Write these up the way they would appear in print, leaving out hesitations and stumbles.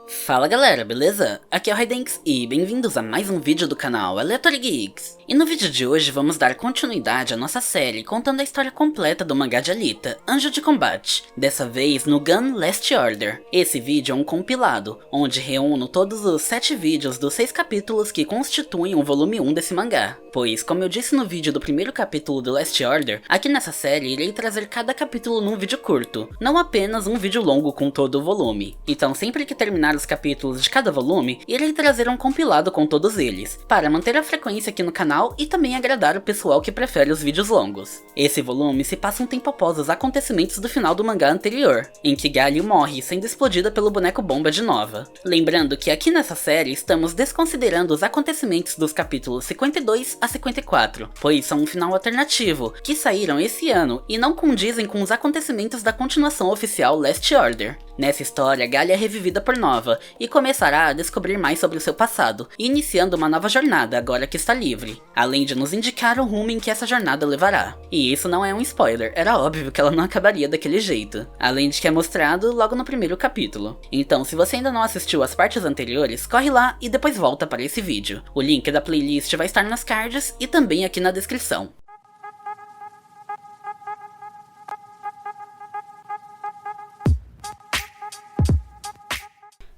Fala galera, beleza? Aqui é o Raidenks e bem-vindos a mais um vídeo do canal Aleatory Geeks. E no vídeo de hoje vamos dar continuidade à nossa série contando a história completa do mangá de Alita, Anjo de Combate, dessa vez no Gun Last Order. Esse vídeo é um compilado, onde reúno todos os 7 vídeos dos 6 capítulos que constituem o volume 1 desse mangá. Pois, como eu disse no vídeo do primeiro capítulo do Last Order, aqui nessa série irei trazer cada capítulo num vídeo curto, não apenas um vídeo longo com todo o volume. Então sempre que terminar os capítulos de cada volume, irei trazer um compilado com todos eles, para manter a frequência aqui no canal e também agradar o pessoal que prefere os vídeos longos. Esse volume se passa um tempo após os acontecimentos do final do mangá anterior, em que Galio morre sendo explodida pelo boneco bomba de Nova. Lembrando que aqui nessa série estamos desconsiderando os acontecimentos dos capítulos 52 a 54, pois são um final alternativo, que saíram esse ano e não condizem com os acontecimentos da continuação oficial Last Order. Nessa história, Galia é revivida por Nova e começará a descobrir mais sobre o seu passado, iniciando uma nova jornada agora que está livre, além de nos indicar o rumo em que essa jornada levará. E isso não é um spoiler, era óbvio que ela não acabaria daquele jeito, além de que é mostrado logo no primeiro capítulo. Então se você ainda não assistiu as partes anteriores, corre lá e depois volta para esse vídeo. O link da playlist vai estar nas cards e também aqui na descrição.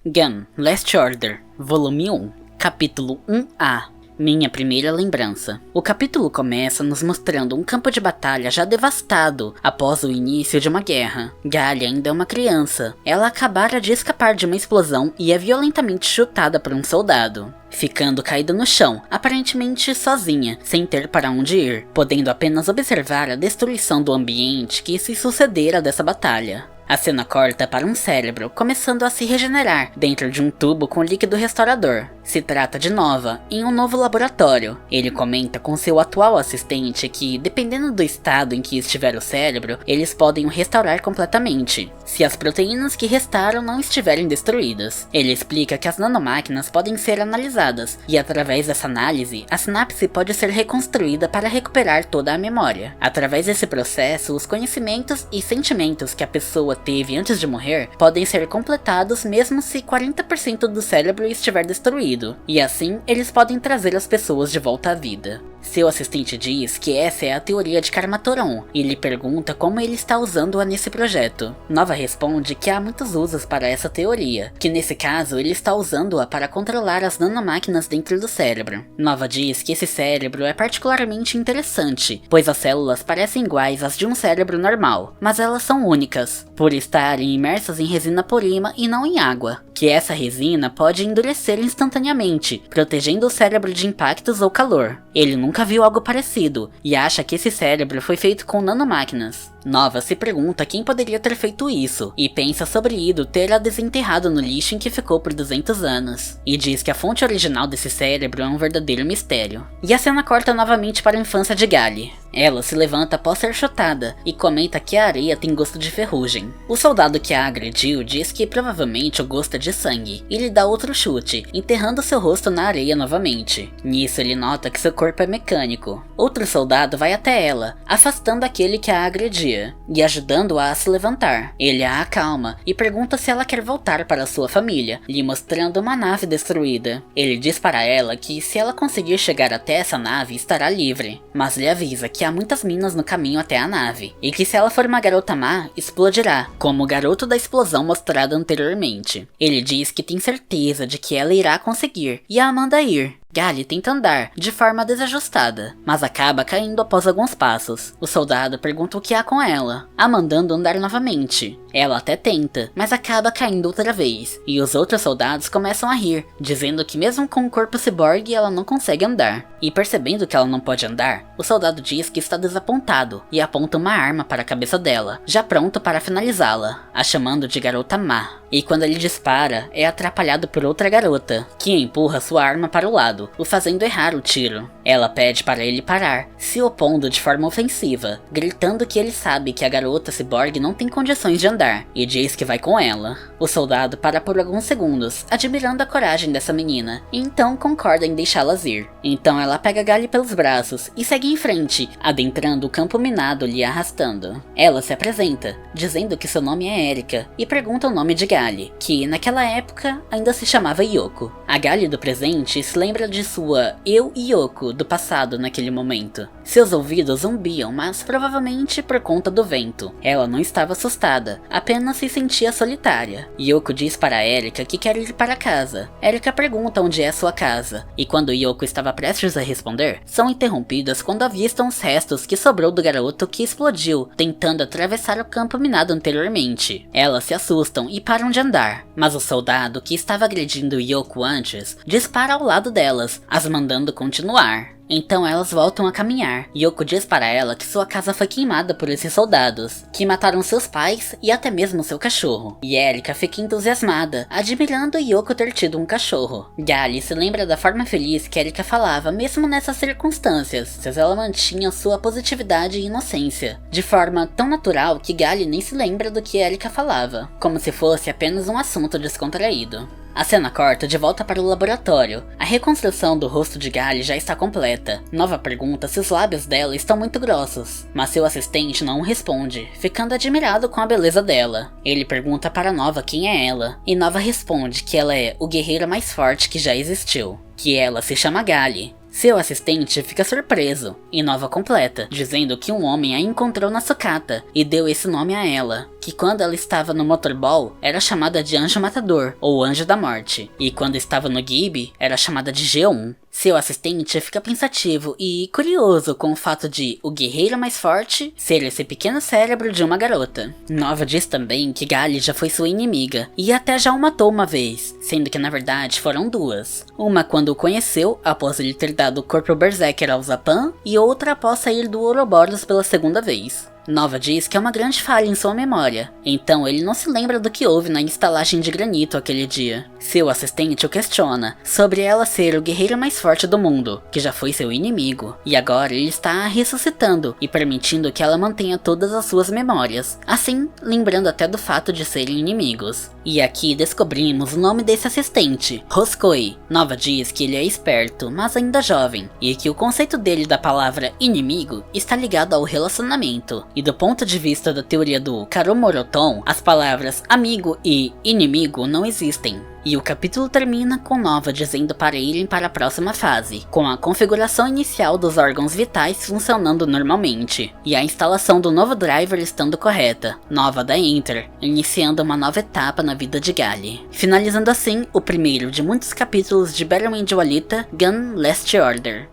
Gun Last Order, Volume 1, Capítulo 1A, Minha Primeira Lembrança. O capítulo começa nos mostrando um campo de batalha já devastado após o início de uma guerra. Galia ainda é uma criança. Ela acabara de escapar de uma explosão e é violentamente chutada por um soldado, ficando caída no chão, aparentemente sozinha, sem ter para onde ir, podendo apenas observar a destruição do ambiente que se sucedera dessa batalha. A cena corta para um cérebro começando a se regenerar dentro de um tubo com líquido restaurador. Se trata de Nova, em um novo laboratório. Ele comenta com seu atual assistente que, dependendo do estado em que estiver o cérebro, eles podem o restaurar completamente, se as proteínas que restaram não estiverem destruídas. Ele explica que as nanomáquinas podem ser analisadas, e através dessa análise, a sinapse pode ser reconstruída para recuperar toda a memória. Através desse processo, os conhecimentos e sentimentos que a pessoa teve antes de morrer podem ser completados mesmo se 40% do cérebro estiver destruído, e assim eles podem trazer as pessoas de volta à vida. Seu assistente diz que essa é a teoria de Karmatoron e lhe pergunta como ele está usando-a nesse projeto. Nova responde que há muitos usos para essa teoria, que nesse caso ele está usando-a para controlar as nanomáquinas dentro do cérebro. Nova diz que esse cérebro é particularmente interessante, pois as células parecem iguais às de um cérebro normal, mas elas são únicas, por estarem imersas em resina polímera e não em água, que essa resina pode endurecer instantaneamente, protegendo o cérebro de impactos ou calor. Ele nunca viu algo parecido, e acha que esse cérebro foi feito com nanomáquinas. Nova se pergunta quem poderia ter feito isso, e pensa sobre Ido ter a desenterrado no lixo em que ficou por 200 anos, e diz que a fonte original desse cérebro é um verdadeiro mistério. E a cena corta novamente para a infância de Gali. Ela se levanta após ser chutada, e comenta que a areia tem gosto de ferrugem. O soldado que a agrediu diz que provavelmente o gosto é de sangue, e lhe dá outro chute, enterrando seu rosto na areia novamente. Nisso ele nota que seu corpo é mecânico. Outro soldado vai até ela, afastando aquele que a agredia, e ajudando-a a se levantar. Ele a acalma e pergunta se ela quer voltar para sua família, lhe mostrando uma nave destruída. Ele diz para ela que se ela conseguir chegar até essa nave estará livre, mas lhe avisa que há muitas minas no caminho até a nave, e que se ela for uma garota má, explodirá, como o garoto da explosão mostrado anteriormente. Ele diz que tem certeza de que ela irá conseguir, e a manda ir. Gali tenta andar, de forma desajustada, mas acaba caindo após alguns passos. O soldado pergunta o que há com ela, a mandando andar novamente. Ela até tenta, mas acaba caindo outra vez, e os outros soldados começam a rir, dizendo que mesmo com o corpo ciborgue ela não consegue andar. E percebendo que ela não pode andar, o soldado diz que está desapontado, e aponta uma arma para a cabeça dela, já pronto para finalizá-la, a chamando de garota má. E quando ele dispara, é atrapalhado por outra garota, que empurra sua arma para o lado. acertando, o fazendo errar o tiro. Ela pede para ele parar, se opondo de forma ofensiva, gritando que ele sabe que a garota ciborgue não tem condições de andar, e diz que vai com ela. O soldado para por alguns segundos, admirando a coragem dessa menina, e então concorda em deixá-las ir. Então ela pega Gally pelos braços e segue em frente, adentrando o campo minado lhe arrastando. Ela se apresenta, dizendo que seu nome é Erika, e pergunta o nome de Gally, que naquela época ainda se chamava Yoko. A Gally do presente se lembra de sua eu Yoko do passado naquele momento. Seus ouvidos zumbiam, mas provavelmente por conta do vento. Ela não estava assustada, apenas se sentia solitária. Yoko diz para Erika que quer ir para casa. Erika pergunta onde é sua casa, e quando Yoko estava prestes a responder, são interrompidas quando avistam os restos que sobrou do garoto que explodiu, tentando atravessar o campo minado anteriormente. Elas se assustam e param de andar, mas o soldado que estava agredindo Yoko antes dispara ao lado delas, as mandando continuar. Então elas voltam a caminhar. Yoko diz para ela que sua casa foi queimada por esses soldados, que mataram seus pais e até mesmo seu cachorro. E Erika fica entusiasmada, admirando Yoko ter tido um cachorro. Gally se lembra da forma feliz que Erika falava mesmo nessas circunstâncias, pois ela mantinha sua positividade e inocência, de forma tão natural que Gally nem se lembra do que Erika falava, como se fosse apenas um assunto descontraído. A cena corta de volta para o laboratório. A reconstrução do rosto de Gally já está completa. Nova pergunta se os lábios dela estão muito grossos, mas seu assistente não responde, ficando admirado com a beleza dela. Ele pergunta para Nova quem é ela, e Nova responde que ela é o guerreiro mais forte que já existiu, que ela se chama Gally. Seu assistente fica surpreso, e Nova completa, dizendo que um homem a encontrou na sucata e deu esse nome a ela, que quando ela estava no motorball era chamada de Anjo Matador, ou Anjo da Morte, e quando estava no Gibi era chamada de G1. Seu assistente fica pensativo e curioso com o fato de o guerreiro mais forte ser esse pequeno cérebro de uma garota. Nova diz também que Gally já foi sua inimiga, e até já o matou uma vez, sendo que na verdade foram duas. Uma quando o conheceu, após ele ter dado o corpo berserker ao Zapan, e outra após sair do Ouroboros pela segunda vez. Nova diz que é uma grande falha em sua memória, então ele não se lembra do que houve na estalagem de granito aquele dia. Seu assistente o questiona sobre ela ser o guerreiro mais forte do mundo, que já foi seu inimigo, e agora ele está a ressuscitando e permitindo que ela mantenha todas as suas memórias, assim lembrando até do fato de serem inimigos. E aqui descobrimos o nome desse assistente, Roscoe. Nova diz que ele é esperto, mas ainda jovem, e que o conceito dele da palavra inimigo está ligado ao relacionamento. E do ponto de vista da teoria do Karomoroton, as palavras amigo e inimigo não existem. E o capítulo termina com Nova dizendo para irem para a próxima fase, com a configuração inicial dos órgãos vitais funcionando normalmente, e a instalação do novo driver estando correta. Nova dá Enter, iniciando uma nova etapa na vida de Gally. Finalizando assim o primeiro de muitos capítulos de Battle Angel Alita Gun Last Order.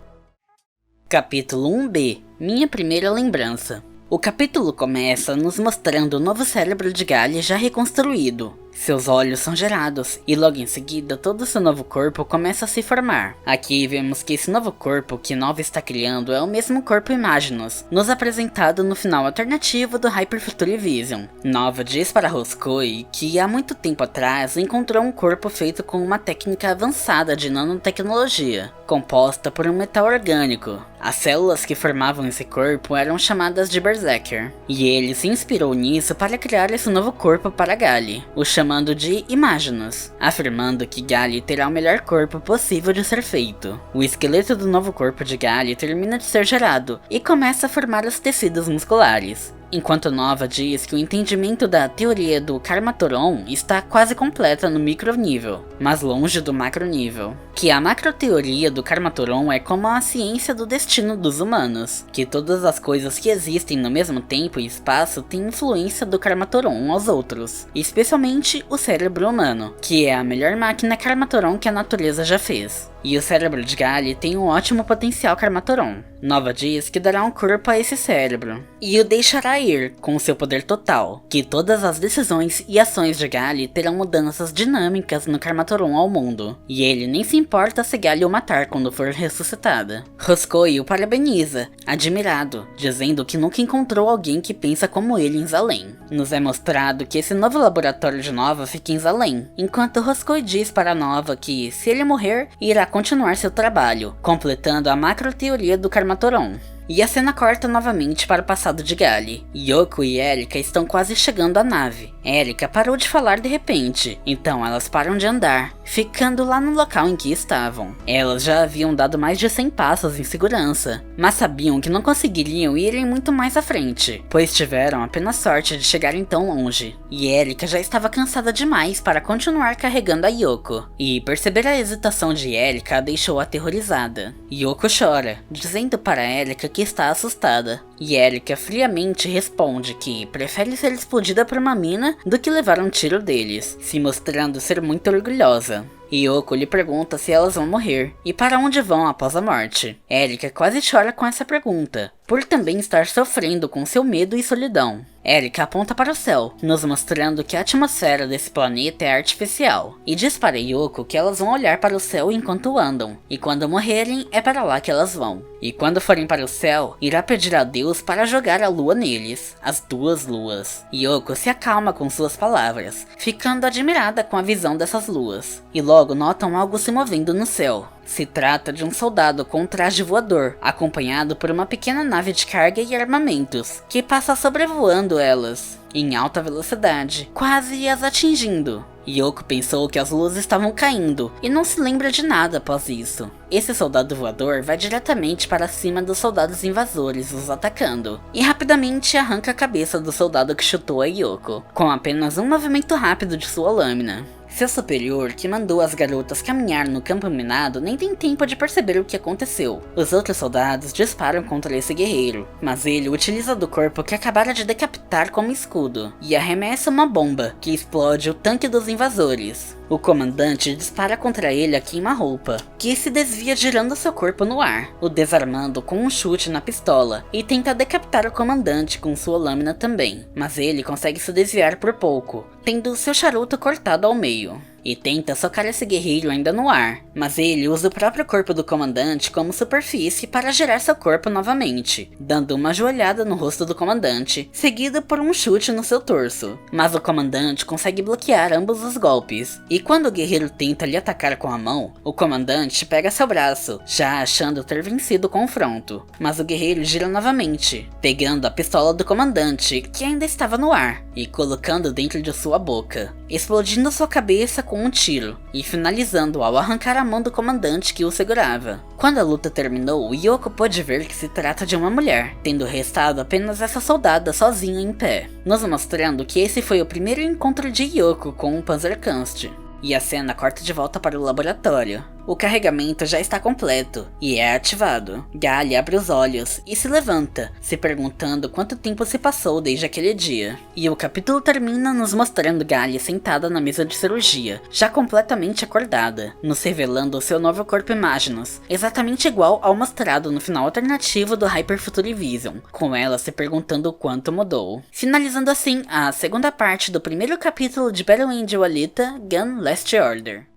Capítulo 1B, Minha Primeira Lembrança. O capítulo começa nos mostrando o novo cérebro de Gally já reconstruído. Seus olhos são gerados, e logo em seguida todo seu novo corpo começa a se formar. Aqui vemos que esse novo corpo que Nova está criando é o mesmo corpo Imaginus, nos apresentado no final alternativo do Hyper Future Vision. Nova diz para Roscoe que há muito tempo atrás encontrou um corpo feito com uma técnica avançada de nanotecnologia, composta por um metal orgânico. As células que formavam esse corpo eram chamadas de Berserker, e ele se inspirou nisso para criar esse novo corpo para Gally, o chamando de Imaginus, afirmando que Gally terá o melhor corpo possível de ser feito. O esqueleto do novo corpo de Gally termina de ser gerado e começa a formar os tecidos musculares. Enquanto Nova diz que o entendimento da teoria do Karmatoron está quase completa no micronível, mas longe do macronível. Que a macroteoria do Karmatoron é como a ciência do destino dos humanos, que todas as coisas que existem no mesmo tempo e espaço têm influência do Karmatoron aos outros, especialmente o cérebro humano, que é a melhor máquina Karmatoron que a natureza já fez. E o cérebro de Gally tem um ótimo potencial Karmatoron. Nova diz que dará um corpo a esse cérebro, e o deixará ir com seu poder total, que todas as decisões e ações de Gally terão mudanças dinâmicas no Karmatoron ao mundo, e ele nem se importa se Galia o matar quando for ressuscitada. Roscoe o parabeniza, admirado, dizendo que nunca encontrou alguém que pensa como ele em Zalem. Nos é mostrado que esse novo laboratório de Nova fica em Zalem, enquanto Roscoe diz para Nova que, se ele morrer, irá continuar seu trabalho, completando a macro-teoria do Karmatoron. E a cena corta novamente para o passado de Galia. Yoko e Erika estão quase chegando à nave. Erika parou de falar de repente, então elas param de andar, ficando lá no local em que estavam. Elas já haviam dado mais de 100 passos em segurança, mas sabiam que não conseguiriam ir muito mais à frente, pois tiveram apenas sorte de chegarem tão longe. E Erika já estava cansada demais para continuar carregando a Yoko, e perceber a hesitação de Erika a deixou aterrorizada. Yoko chora, dizendo para Erika que está assustada, e Erika friamente responde que prefere ser explodida por uma mina do que levar um tiro deles, se mostrando ser muito orgulhosa. Yoko lhe pergunta se elas vão morrer, e para onde vão após a morte. Erika quase chora com essa pergunta, por também estar sofrendo com seu medo e solidão. Erika aponta para o céu, nos mostrando que a atmosfera desse planeta é artificial, e diz para Yoko que elas vão olhar para o céu enquanto andam, e quando morrerem é para lá que elas vão. E quando forem para o céu, irá pedir a Deus para jogar a lua neles, as 2 luas. Yoko se acalma com suas palavras, ficando admirada com a visão dessas luas, e logo notam algo se movendo no céu. Se trata de um soldado com um traje voador, acompanhado por uma pequena nave de carga e armamentos, que passa sobrevoando elas, em alta velocidade, quase as atingindo. Yoko pensou que as luzes estavam caindo, e não se lembra de nada após isso. Esse soldado voador vai diretamente para cima dos soldados invasores, os atacando, e rapidamente arranca a cabeça do soldado que chutou a Yoko, com apenas um movimento rápido de sua lâmina. Seu superior, que mandou as garotas caminhar no campo minado, nem tem tempo de perceber o que aconteceu. Os outros soldados disparam contra esse guerreiro, mas ele utiliza do corpo que acabara de decapitar como escudo, e arremessa uma bomba, que explode o tanque dos invasores. O comandante dispara contra ele a queima-roupa, que se desvia girando seu corpo no ar, o desarmando com um chute na pistola, e tenta decapitar o comandante com sua lâmina também, mas ele consegue se desviar por pouco, tendo seu charuto cortado ao meio. E tenta socar esse guerreiro ainda no ar, mas ele usa o próprio corpo do comandante como superfície para girar seu corpo novamente, dando uma joelhada no rosto do comandante, seguido por um chute no seu torso. Mas o comandante consegue bloquear ambos os golpes, e quando o guerreiro tenta lhe atacar com a mão, o comandante pega seu braço, já achando ter vencido o confronto. Mas o guerreiro gira novamente, pegando a pistola do comandante, que ainda estava no ar, e colocando dentro de sua boca, explodindo sua cabeça com um tiro, e finalizando ao arrancar a mão do comandante que o segurava. Quando a luta terminou, Yoko pôde ver que se trata de uma mulher, tendo restado apenas essa soldada sozinha em pé, nos mostrando que esse foi o primeiro encontro de Yoko com um Panzerkunst. E a cena corta de volta para o laboratório. O carregamento já está completo e é ativado. Galia abre os olhos e se levanta, se perguntando quanto tempo se passou desde aquele dia. E o capítulo termina nos mostrando Galia sentada na mesa de cirurgia, já completamente acordada, nos revelando seu novo corpo Imaginus, exatamente igual ao mostrado no final alternativo do Hyper Future Vision, com ela se perguntando o quanto mudou. Finalizando assim a segunda parte do primeiro capítulo de Battle Angel Alita Gun Last Order.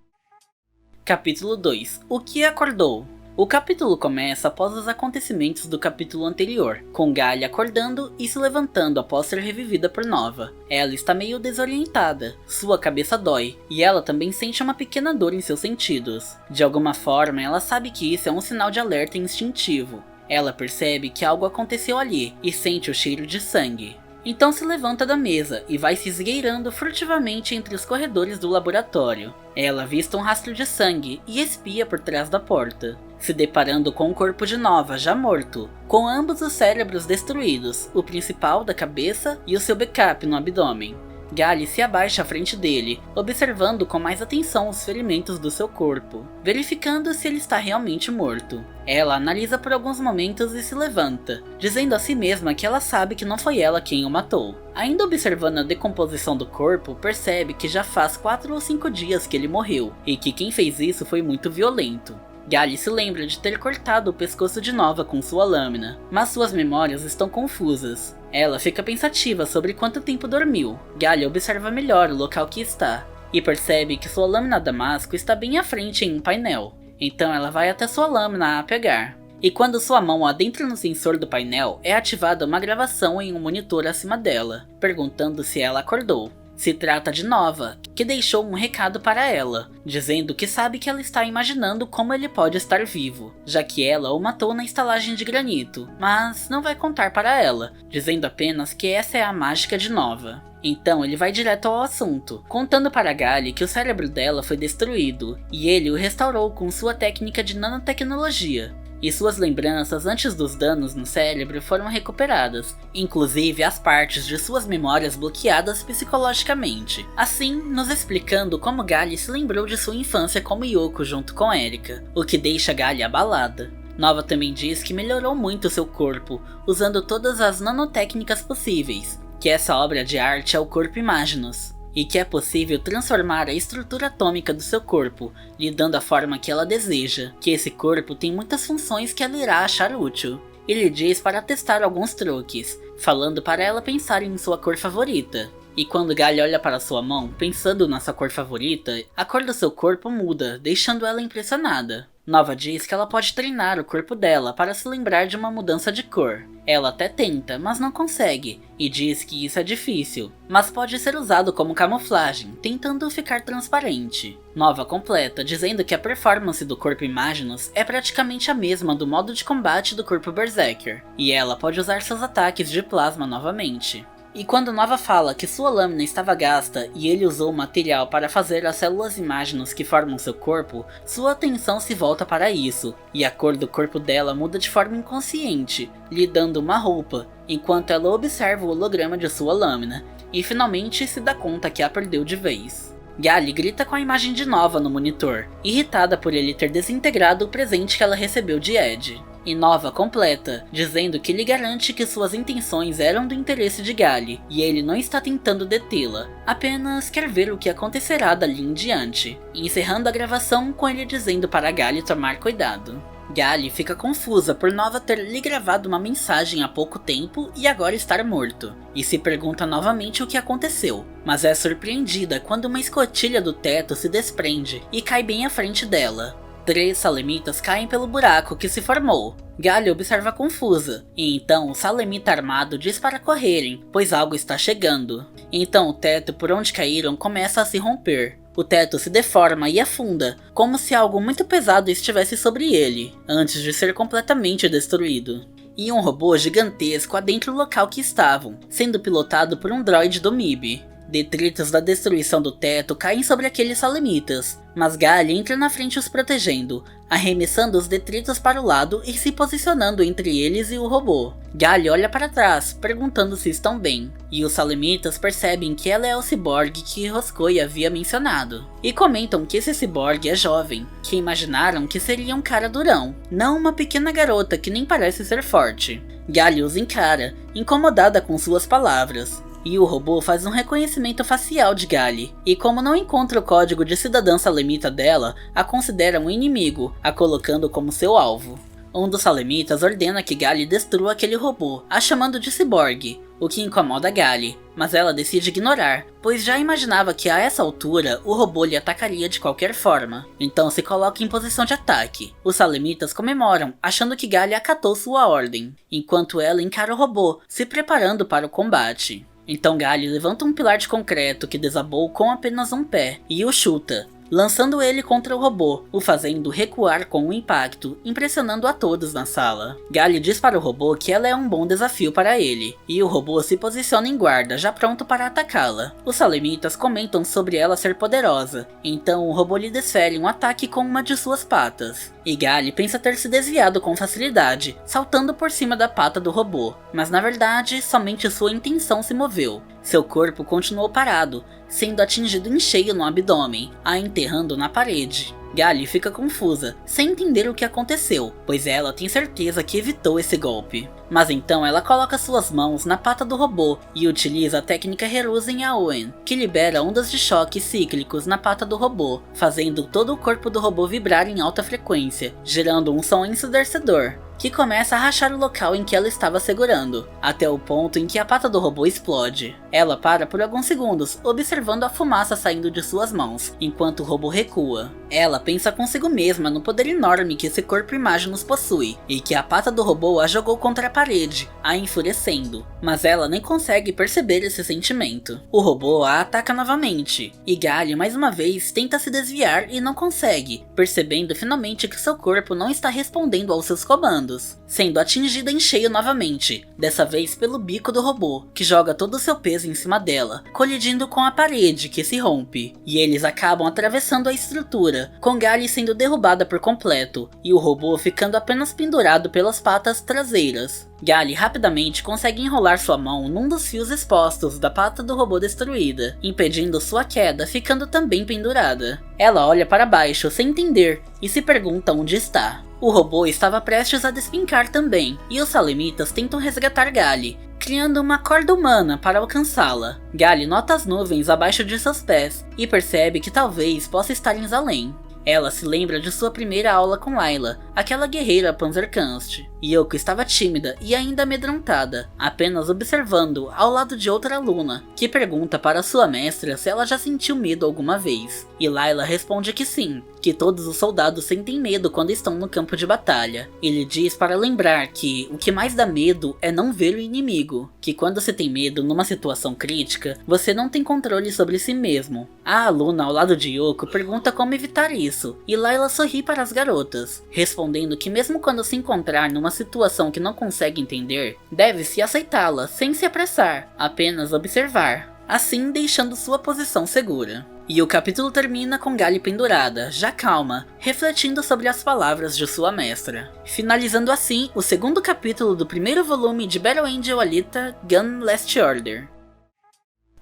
Capítulo 2. O que acordou? O capítulo começa após os acontecimentos do capítulo anterior, com Galia acordando e se levantando após ser revivida por Nova. Ela está meio desorientada, sua cabeça dói, e ela também sente uma pequena dor em seus sentidos. De alguma forma, ela sabe que isso é um sinal de alerta instintivo. Ela percebe que algo aconteceu ali, e sente o cheiro de sangue. Então se levanta da mesa e vai se esgueirando furtivamente entre os corredores do laboratório. Ela avista um rastro de sangue e espia por trás da porta, se deparando com o corpo de Nova já morto, com ambos os cérebros destruídos, o principal da cabeça e o seu backup no abdômen. Galia se abaixa à frente dele, observando com mais atenção os ferimentos do seu corpo, verificando se ele está realmente morto. Ela analisa por alguns momentos e se levanta, dizendo a si mesma que ela sabe que não foi ela quem o matou. Ainda observando a decomposição do corpo, percebe que já faz 4 ou 5 dias que ele morreu, e que quem fez isso foi muito violento. Galia se lembra de ter cortado o pescoço de Nova com sua lâmina, mas suas memórias estão confusas. Ela fica pensativa sobre quanto tempo dormiu. Galia observa melhor o local que está. e percebe que sua lâmina damasco está bem à frente em um painel. Então ela vai até sua lâmina a pegar. E quando sua mão adentra no sensor do painel, é ativada uma gravação em um monitor acima dela, perguntando se ela acordou. Se trata de Nova, que deixou um recado para ela, dizendo que sabe que ela está imaginando como ele pode estar vivo, já que ela o matou na estalagem de granito, mas não vai contar para ela, dizendo apenas que essa é a mágica de Nova. Então ele vai direto ao assunto, contando para Gali que o cérebro dela foi destruído, e ele o restaurou com sua técnica de nanotecnologia. E suas lembranças antes dos danos no cérebro foram recuperadas, inclusive as partes de suas memórias bloqueadas psicologicamente, assim nos explicando como Gali se lembrou de sua infância como Yoko junto com Erika, o que deixa Gali abalada. Nova também diz que melhorou muito seu corpo, usando todas as nanotécnicas possíveis, que essa obra de arte é o corpo Imaginus, e que é possível transformar a estrutura atômica do seu corpo, lhe dando a forma que ela deseja, que esse corpo tem muitas funções que ela irá achar útil. Ele diz para testar alguns truques, falando para ela pensar em sua cor favorita. E quando Gali olha para sua mão, pensando na sua cor favorita, a cor do seu corpo muda, deixando ela impressionada. Nova diz que ela pode treinar o corpo dela para se lembrar de uma mudança de cor. Ela até tenta, mas não consegue, e diz que isso é difícil, mas pode ser usado como camuflagem, tentando ficar transparente. Nova completa, dizendo que a performance do corpo Imaginus é praticamente a mesma do modo de combate do corpo Berserker, e ela pode usar seus ataques de plasma novamente. E quando Nova fala que sua lâmina estava gasta e ele usou o material para fazer as células Imaginus que formam seu corpo, sua atenção se volta para isso, e a cor do corpo dela muda de forma inconsciente, lhe dando uma roupa, enquanto ela observa o holograma de sua lâmina, e finalmente se dá conta que a perdeu de vez. Gali grita com a imagem de Nova no monitor, irritada por ele ter desintegrado o presente que ela recebeu de Ed. E Nova completa, dizendo que ele garante que suas intenções eram do interesse de Gali, e ele não está tentando detê-la, apenas quer ver o que acontecerá dali em diante, encerrando a gravação com ele dizendo para Gali tomar cuidado. Gali fica confusa por Nova ter lhe gravado uma mensagem há pouco tempo e agora estar morto, e se pergunta novamente o que aconteceu, mas é surpreendida quando uma escotilha do teto se desprende e cai bem à frente dela. 3 salemitas caem pelo buraco que se formou. Gali observa confusa, e então o salemita armado diz para correrem, pois algo está chegando. Então o teto por onde caíram começa a se romper. O teto se deforma e afunda, como se algo muito pesado estivesse sobre ele, antes de ser completamente destruído. E um robô gigantesco adentra o local que estavam, sendo pilotado por um droide do MIB. Detritos da destruição do teto caem sobre aqueles salemitas, mas Gali entra na frente os protegendo, arremessando os detritos para o lado e se posicionando entre eles e o robô. Gali olha para trás, perguntando se estão bem, e os salemitas percebem que ela é o ciborgue que Roscoe havia mencionado, e comentam que esse ciborgue é jovem, que imaginaram que seria um cara durão, não uma pequena garota que nem parece ser forte. Gali os encara, incomodada com suas palavras. E o robô faz um reconhecimento facial de Gali, e como não encontra o código de cidadã salemita dela, a considera um inimigo, a colocando como seu alvo. Um dos salemitas ordena que Gali destrua aquele robô, a chamando de ciborgue, o que incomoda Gali, mas ela decide ignorar, pois já imaginava que a essa altura o robô lhe atacaria de qualquer forma, então se coloca em posição de ataque. Os salemitas comemoram, achando que Gali acatou sua ordem, enquanto ela encara o robô, se preparando para o combate. Então Gali levanta um pilar de concreto que desabou com apenas um pé e o chuta, lançando ele contra o robô, o fazendo recuar com o impacto, impressionando a todos na sala. Gali diz para o robô que ela é um bom desafio para ele, e o robô se posiciona em guarda, já pronto para atacá-la. Os salemitas comentam sobre ela ser poderosa, então o robô lhe desfere um ataque com uma de suas patas. E Gali pensa ter se desviado com facilidade, saltando por cima da pata do robô, mas na verdade somente sua intenção se moveu. Seu corpo continuou parado, sendo atingido em cheio no abdômen, a enterrando na parede. Gali fica confusa, sem entender o que aconteceu, pois ela tem certeza que evitou esse golpe. Mas então ela coloca suas mãos na pata do robô e utiliza a técnica Hiruzen Aoen, que libera ondas de choque cíclicos na pata do robô, fazendo todo o corpo do robô vibrar em alta frequência, gerando um som ensurdecedor. que começa a rachar o local em que ela estava segurando, até o ponto em que a pata do robô explode. Ela para por alguns segundos, observando a fumaça saindo de suas mãos, enquanto o robô recua. Ela pensa consigo mesma no poder enorme que esse corpo Imaginus possui, e que a pata do robô a jogou contra a parede, a enfurecendo. Mas ela nem consegue perceber esse sentimento. O robô a ataca novamente, e Gali mais uma vez tenta se desviar e não consegue, percebendo finalmente que seu corpo não está respondendo aos seus comandos, sendo atingida em cheio novamente, dessa vez pelo bico do robô, que joga todo o seu peso em cima dela, colidindo com a parede que se rompe, e eles acabam atravessando a estrutura, com Gali sendo derrubada por completo, e o robô ficando apenas pendurado pelas patas traseiras. Gali rapidamente consegue enrolar sua mão num dos fios expostos da pata do robô destruída, impedindo sua queda, ficando também pendurada. Ela olha para baixo sem entender e se pergunta onde está. O robô estava prestes a despencar também, e os Salemitas tentam resgatar Gali, criando uma corda humana para alcançá-la. Gali nota as nuvens abaixo de seus pés e percebe que talvez possa estar em Zalem. Ela se lembra de sua primeira aula com Layla, aquela guerreira Panzerkunst. Yoko estava tímida e ainda amedrontada, apenas observando ao lado de outra aluna, que pergunta para sua mestra se ela já sentiu medo alguma vez. E Layla responde que sim, que todos os soldados sentem medo quando estão no campo de batalha. Ele diz para lembrar que o que mais dá medo é não ver o inimigo, que quando se tem medo numa situação crítica, você não tem controle sobre si mesmo. A aluna ao lado de Yoko pergunta como evitar isso, e Layla sorri para as garotas, respondendo que mesmo quando se encontrar numa situação que não consegue entender, deve-se aceitá-la sem se apressar, apenas observar, assim deixando sua posição segura. E o capítulo termina com Gali pendurada, já calma, refletindo sobre as palavras de sua mestra. Finalizando assim o segundo capítulo do primeiro volume de Battle Angel Alita Gun Last Order.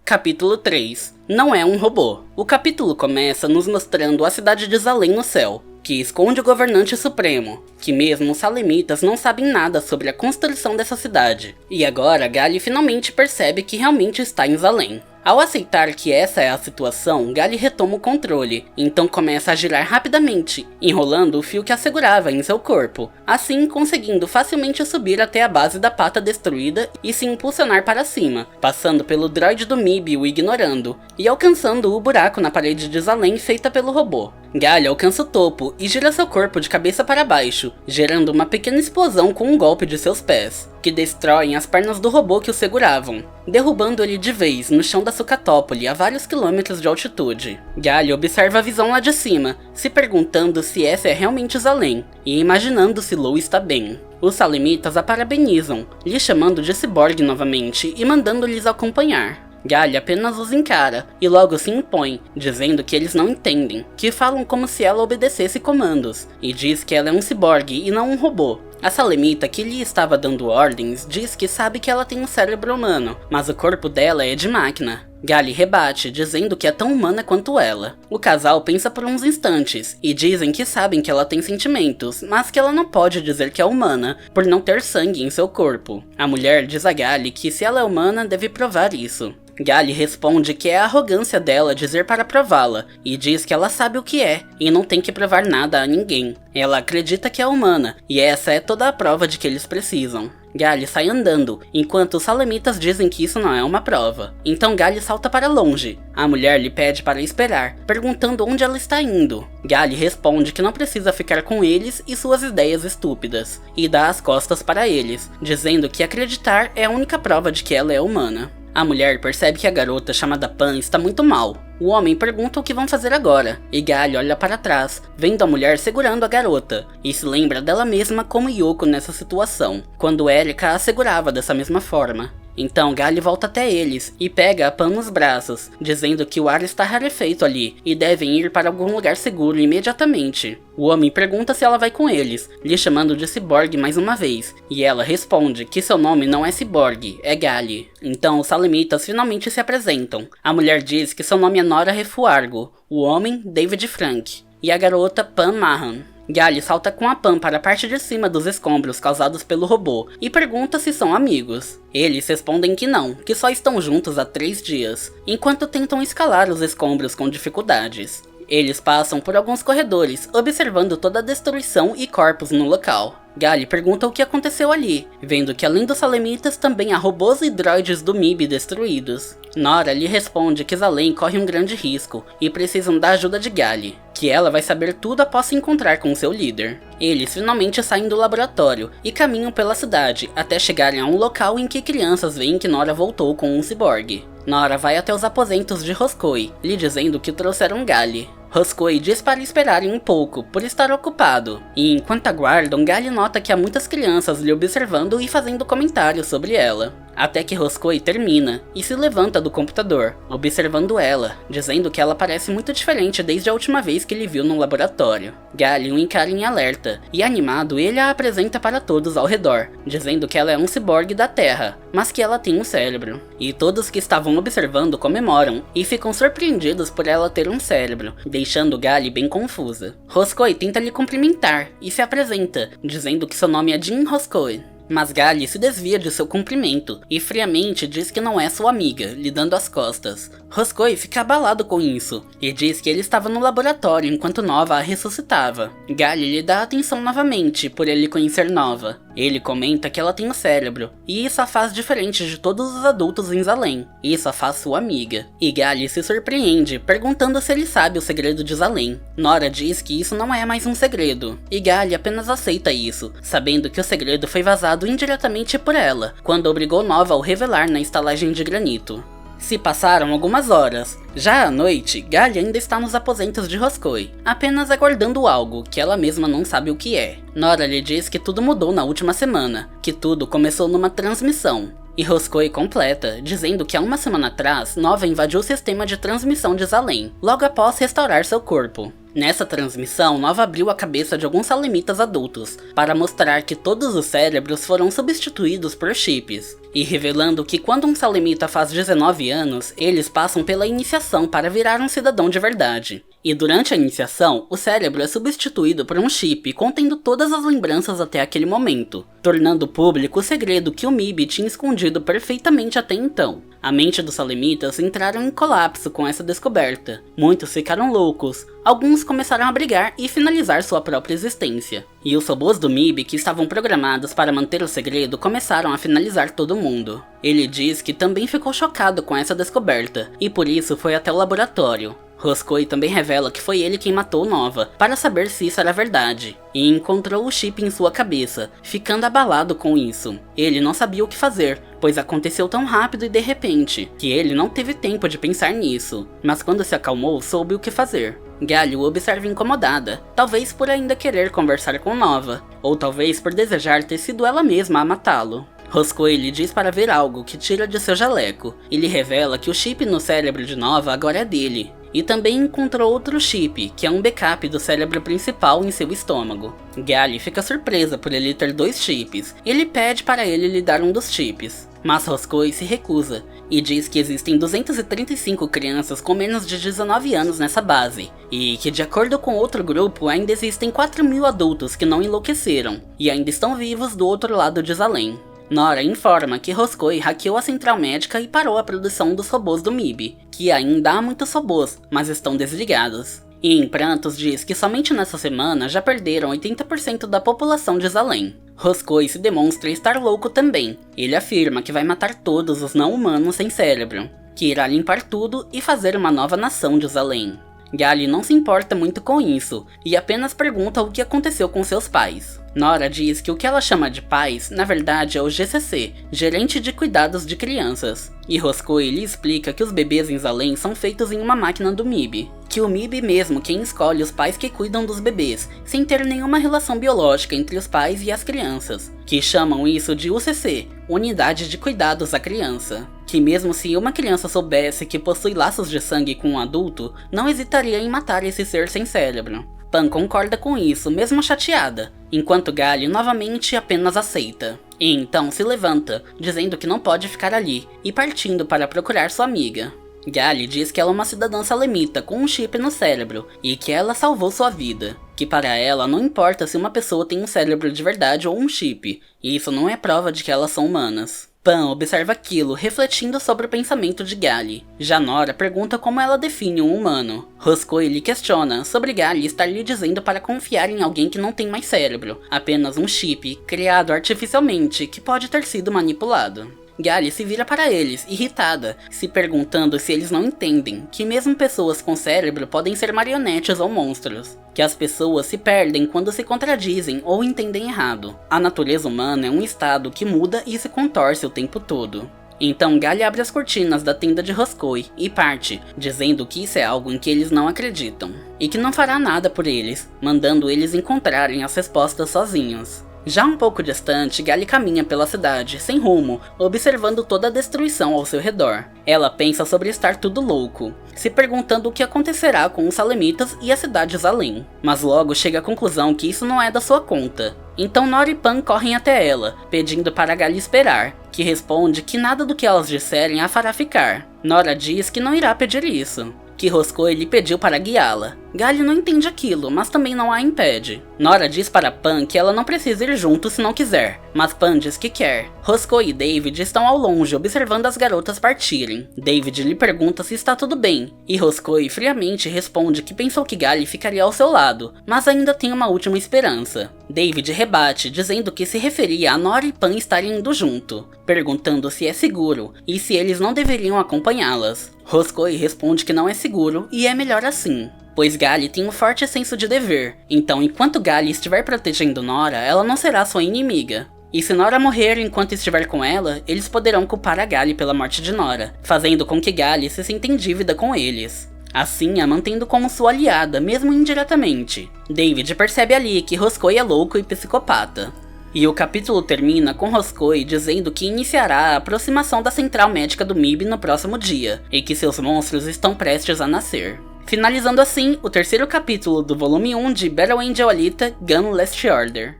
Capítulo 3. Não é um robô. O capítulo começa nos mostrando a cidade de Zalem no céu, que esconde o governante supremo, que mesmo os Salemitas não sabem nada sobre a construção dessa cidade. E agora Gali finalmente percebe que realmente está em Zalem. Ao aceitar que essa é a situação, Gali retoma o controle, então começa a girar rapidamente, enrolando o fio que a segurava em seu corpo, assim conseguindo facilmente subir até a base da pata destruída e se impulsionar para cima, passando pelo droid do MIB o ignorando, e alcançando o buraco na parede de Zalem feita pelo robô. Gali alcança o topo e gira seu corpo de cabeça para baixo, gerando uma pequena explosão com um golpe de seus pés, que destroem as pernas do robô que o seguravam, derrubando ele de vez no chão da sucatópole a vários quilômetros de altitude. Gali observa a visão lá de cima, se perguntando se essa é realmente Zalem, e imaginando se Lou está bem. Os Salemitas a parabenizam, lhe chamando de ciborgue novamente e mandando-lhes acompanhar. Gali apenas os encara e logo se impõe, dizendo que eles não entendem, que falam como se ela obedecesse comandos, e diz que ela é um ciborgue e não um robô. A Salemita que lhe estava dando ordens diz que sabe que ela tem um cérebro humano, mas o corpo dela é de máquina. Gali rebate, dizendo que é tão humana quanto ela. O casal pensa por uns instantes, e dizem que sabem que ela tem sentimentos, mas que ela não pode dizer que é humana, por não ter sangue em seu corpo. A mulher diz a Gali que se ela é humana, deve provar isso. Gali responde que é a arrogância dela dizer para prová-la, e diz que ela sabe o que é, e não tem que provar nada a ninguém. Ela acredita que é humana, e essa é toda a prova de que eles precisam. Gali sai andando, enquanto os Salemitas dizem que isso não é uma prova. Então Gali salta para longe. A mulher lhe pede para esperar, perguntando onde ela está indo. Gali responde que não precisa ficar com eles e suas ideias estúpidas, e dá as costas para eles, dizendo que acreditar é a única prova de que ela é humana. A mulher percebe que a garota chamada Pan está muito mal. O homem pergunta o que vão fazer agora, e Gali olha para trás, vendo a mulher segurando a garota, e se lembra dela mesma como Yoko nessa situação, quando Erika a segurava dessa mesma forma. Então Gali volta até eles e pega a Pan nos braços, dizendo que o ar está rarefeito ali e devem ir para algum lugar seguro imediatamente. O homem pergunta se ela vai com eles, lhe chamando de ciborgue mais uma vez, e ela responde que seu nome não é ciborgue, é Gali. Então os Salemitas finalmente se apresentam. A mulher diz que seu nome é Nora Refuargo, o homem David Frank, e a garota Pan Mahan. Gali salta com a Pan para a parte de cima dos escombros causados pelo robô e pergunta se são amigos. Eles respondem que não, que só estão juntos há 3 dias, enquanto tentam escalar os escombros com dificuldades. Eles passam por alguns corredores, observando toda a destruição e corpos no local. Gali pergunta o que aconteceu ali, vendo que além dos Salemitas também há robôs e droides do MIB destruídos. Nora lhe responde que Zalem corre um grande risco e precisam da ajuda de Gali, que ela vai saber tudo após se encontrar com seu líder. Eles finalmente saem do laboratório e caminham pela cidade até chegarem a um local em que crianças veem que Nora voltou com um ciborgue. Nora vai até os aposentos de Roscoe, lhe dizendo que trouxeram Gali. Roscoe diz para esperarem um pouco, por estar ocupado, e enquanto aguardam, Gali nota que há muitas crianças lhe observando e fazendo comentários sobre ela. Até que Roscoe termina e se levanta do computador, observando ela, dizendo que ela parece muito diferente desde a última vez que ele viu no laboratório. Gali o encara em alerta, e animado ele a apresenta para todos ao redor, dizendo que ela é um ciborgue da Terra, mas que ela tem um cérebro. E todos que estavam observando comemoram, e ficam surpreendidos por ela ter um cérebro, deixando Gali bem confusa. Roscoe tenta lhe cumprimentar, e se apresenta, dizendo que seu nome é Jean Roscoe. Mas Gali se desvia de seu cumprimento e friamente diz que não é sua amiga, lhe dando as costas. Roscoe fica abalado com isso e diz que ele estava no laboratório enquanto Nova a ressuscitava. Gali lhe dá atenção novamente por ele conhecer Nova. Ele comenta que ela tem um cérebro, e isso a faz diferente de todos os adultos em Zalem. Isso a faz sua amiga. E Gali se surpreende, perguntando se ele sabe o segredo de Zalem. Nora diz que isso não é mais um segredo, e Gali apenas aceita isso, sabendo que o segredo foi vazado indiretamente por ela, quando obrigou Nova a o revelar na estalagem de granito. Se passaram algumas horas. Já à noite, Gali ainda está nos aposentos de Roscoe, apenas aguardando algo que ela mesma não sabe o que é. Nora lhe diz que tudo mudou na última semana, que tudo começou numa transmissão. E Roscoe completa, dizendo que há uma semana atrás, Nova invadiu o sistema de transmissão de Zalem, logo após restaurar seu corpo. Nessa transmissão, Nova abriu a cabeça de alguns salemitas adultos, para mostrar que todos os cérebros foram substituídos por chips, e revelando que quando um salemita faz 19 anos, eles passam pela iniciação para virar um cidadão de verdade. E durante a iniciação, o cérebro é substituído por um chip contendo todas as lembranças até aquele momento, tornando público o segredo que o MIB tinha escondido perfeitamente até então. A mente dos salemitas entraram em colapso com essa descoberta. Muitos ficaram loucos, alguns começaram a brigar e finalizar sua própria existência. E os robôs do MIB que estavam programados para manter o segredo começaram a finalizar todo mundo. Ele diz que também ficou chocado com essa descoberta, e por isso foi até o laboratório. Roscoe também revela que foi ele quem matou Nova, para saber se isso era verdade, e encontrou o chip em sua cabeça, ficando abalado com isso. Ele não sabia o que fazer, pois aconteceu tão rápido e de repente, que ele não teve tempo de pensar nisso, mas quando se acalmou, soube o que fazer. Gali o observa incomodada, talvez por ainda querer conversar com Nova, ou talvez por desejar ter sido ela mesma a matá-lo. Roscoe lhe diz para ver algo que tira de seu jaleco, e lhe revela que o chip no cérebro de Nova agora é dele. E também encontrou outro chip, que é um backup do cérebro principal em seu estômago. Gali fica surpresa por ele ter 2 chips, e ele pede para ele lhe dar um dos chips. Mas Roscoe se recusa, e diz que existem 235 crianças com menos de 19 anos nessa base, e que de acordo com outro grupo ainda existem 4.000 adultos que não enlouqueceram, e ainda estão vivos do outro lado de Zalem. Nora informa que Roscoe hackeou a central médica e parou a produção dos robôs do MIB, que ainda há muitos robôs, mas estão desligados. E em prantos diz que somente nessa semana já perderam 80% da população de Zalem. Roscoe se demonstra estar louco também. Ele afirma que vai matar todos os não-humanos sem cérebro, que irá limpar tudo e fazer uma nova nação de Zalem. Gali não se importa muito com isso, e apenas pergunta o que aconteceu com seus pais. Nora diz que o que ela chama de pais, na verdade é o GCC, Gerente de Cuidados de Crianças. E Roscoe lhe explica que os bebês em Zalem são feitos em uma máquina do MIB. Que o MIB mesmo quem escolhe os pais que cuidam dos bebês, sem ter nenhuma relação biológica entre os pais e as crianças. Que chamam isso de UCC, Unidade de Cuidados à Criança. Que mesmo se uma criança soubesse que possui laços de sangue com um adulto, não hesitaria em matar esse ser sem cérebro. Pan concorda com isso, mesmo chateada, enquanto Gali novamente apenas aceita. E então se levanta, dizendo que não pode ficar ali, e partindo para procurar sua amiga. Gali diz que ela é uma cidadã salemita com um chip no cérebro, e que ela salvou sua vida. Que para ela não importa se uma pessoa tem um cérebro de verdade ou um chip, e isso não é prova de que elas são humanas. Pan observa aquilo, refletindo sobre o pensamento de Gali. Já Nora pergunta como ela define um humano. Roscoe lhe questiona sobre Gali estar lhe dizendo para confiar em alguém que não tem mais cérebro, apenas um chip, criado artificialmente, que pode ter sido manipulado. Gali se vira para eles, irritada, se perguntando se eles não entendem que mesmo pessoas com cérebro podem ser marionetes ou monstros, que as pessoas se perdem quando se contradizem ou entendem errado. A natureza humana é um estado que muda e se contorce o tempo todo. Então Gali abre as cortinas da tenda de Roscoe e parte, dizendo que isso é algo em que eles não acreditam, e que não fará nada por eles, mandando eles encontrarem as respostas sozinhos. Já um pouco distante, Gali caminha pela cidade, sem rumo, observando toda a destruição ao seu redor. Ela pensa sobre estar tudo louco, se perguntando o que acontecerá com os Salemitas e as cidades além. Mas logo chega à conclusão que isso não é da sua conta. Então Nora e Pan correm até ela, pedindo para Gali esperar, que responde que nada do que elas disserem a fará ficar. Nora diz que não irá pedir isso, que Roscoe lhe pediu para guiá-la. Gali não entende aquilo, mas também não a impede. Nora diz para Pan que ela não precisa ir junto se não quiser, mas Pan diz que quer. Roscoe e David estão ao longe observando as garotas partirem. David lhe pergunta se está tudo bem, e Roscoe friamente responde que pensou que Gali ficaria ao seu lado, mas ainda tem uma última esperança. David rebate, dizendo que se referia a Nora e Pan estarem indo junto, perguntando se é seguro e se eles não deveriam acompanhá-las. Roscoe responde que não é seguro e é melhor assim, pois Gali tem um forte senso de dever, então enquanto Gali estiver protegendo Nora, ela não será sua inimiga. E se Nora morrer enquanto estiver com ela, eles poderão culpar a Gali pela morte de Nora, fazendo com que Gali se sinta em dívida com eles, assim a mantendo como sua aliada, mesmo indiretamente. David percebe ali que Roscoe é louco e psicopata. E o capítulo termina com Roscoe dizendo que iniciará a aproximação da central médica do MIB no próximo dia, e que seus monstros estão prestes a nascer. Finalizando assim o terceiro capítulo do volume 1 de Battle Angel Alita Gun Last Order.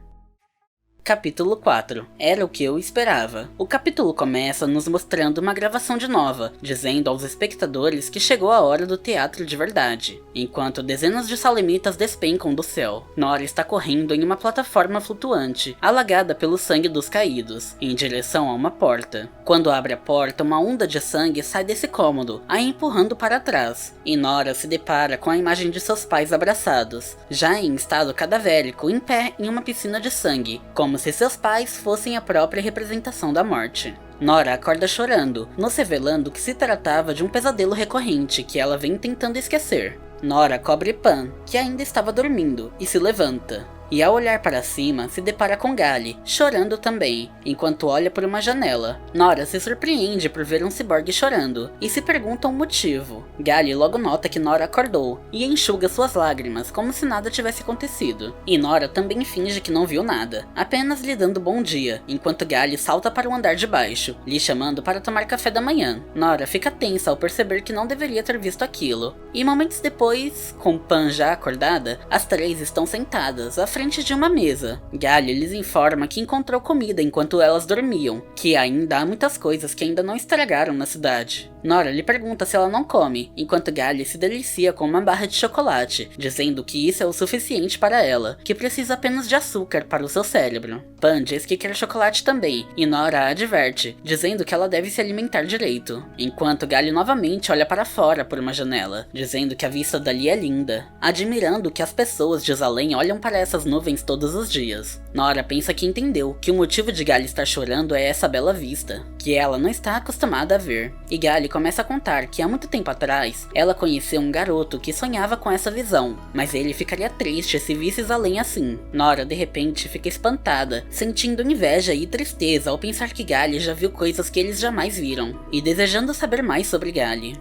Capítulo 4. Era o que eu esperava. O capítulo começa nos mostrando uma gravação de Nova, dizendo aos espectadores que chegou a hora do teatro de verdade, enquanto dezenas de salemitas despencam do céu. Nora está correndo em uma plataforma flutuante, alagada pelo sangue dos caídos, em direção a uma porta. Quando abre a porta, uma onda de sangue sai desse cômodo, a empurrando para trás, e Nora se depara com a imagem de seus pais abraçados, já em estado cadavérico, em pé em uma piscina de sangue, como se seus pais fossem a própria representação da morte. Nora acorda chorando, nos revelando que se tratava de um pesadelo recorrente que ela vem tentando esquecer. Nora cobre Pan, que ainda estava dormindo, e se levanta. E ao olhar para cima, se depara com Gali, chorando também, enquanto olha por uma janela. Nora se surpreende por ver um ciborgue chorando, e se pergunta o motivo. Gali logo nota que Nora acordou, e enxuga suas lágrimas, como se nada tivesse acontecido. E Nora também finge que não viu nada, apenas lhe dando bom dia, enquanto Gali salta para o andar de baixo, lhe chamando para tomar café da manhã. Nora fica tensa ao perceber que não deveria ter visto aquilo. E momentos depois, com Pan já acordada, as três estão sentadas, à frente de uma mesa. Gali lhes informa que encontrou comida enquanto elas dormiam, que ainda há muitas coisas que ainda não estragaram na cidade. Nora lhe pergunta se ela não come, enquanto Gali se delicia com uma barra de chocolate, dizendo que isso é o suficiente para ela, que precisa apenas de açúcar para o seu cérebro. Pan diz que quer chocolate também, e Nora a adverte, dizendo que ela deve se alimentar direito, enquanto Gali novamente olha para fora por uma janela, dizendo que a vista dali é linda, admirando que as pessoas de Zalem olham para essas nuvens todos os dias. Nora pensa que entendeu que o motivo de Gali estar chorando é essa bela vista, que ela não está acostumada a ver, e Gali começa a contar que há muito tempo atrás, ela conheceu um garoto que sonhava com essa visão, mas ele ficaria triste se visse Zalem assim. Nora de repente fica espantada, sentindo inveja e tristeza ao pensar que Gali já viu coisas que eles jamais viram, e desejando saber mais sobre Gali.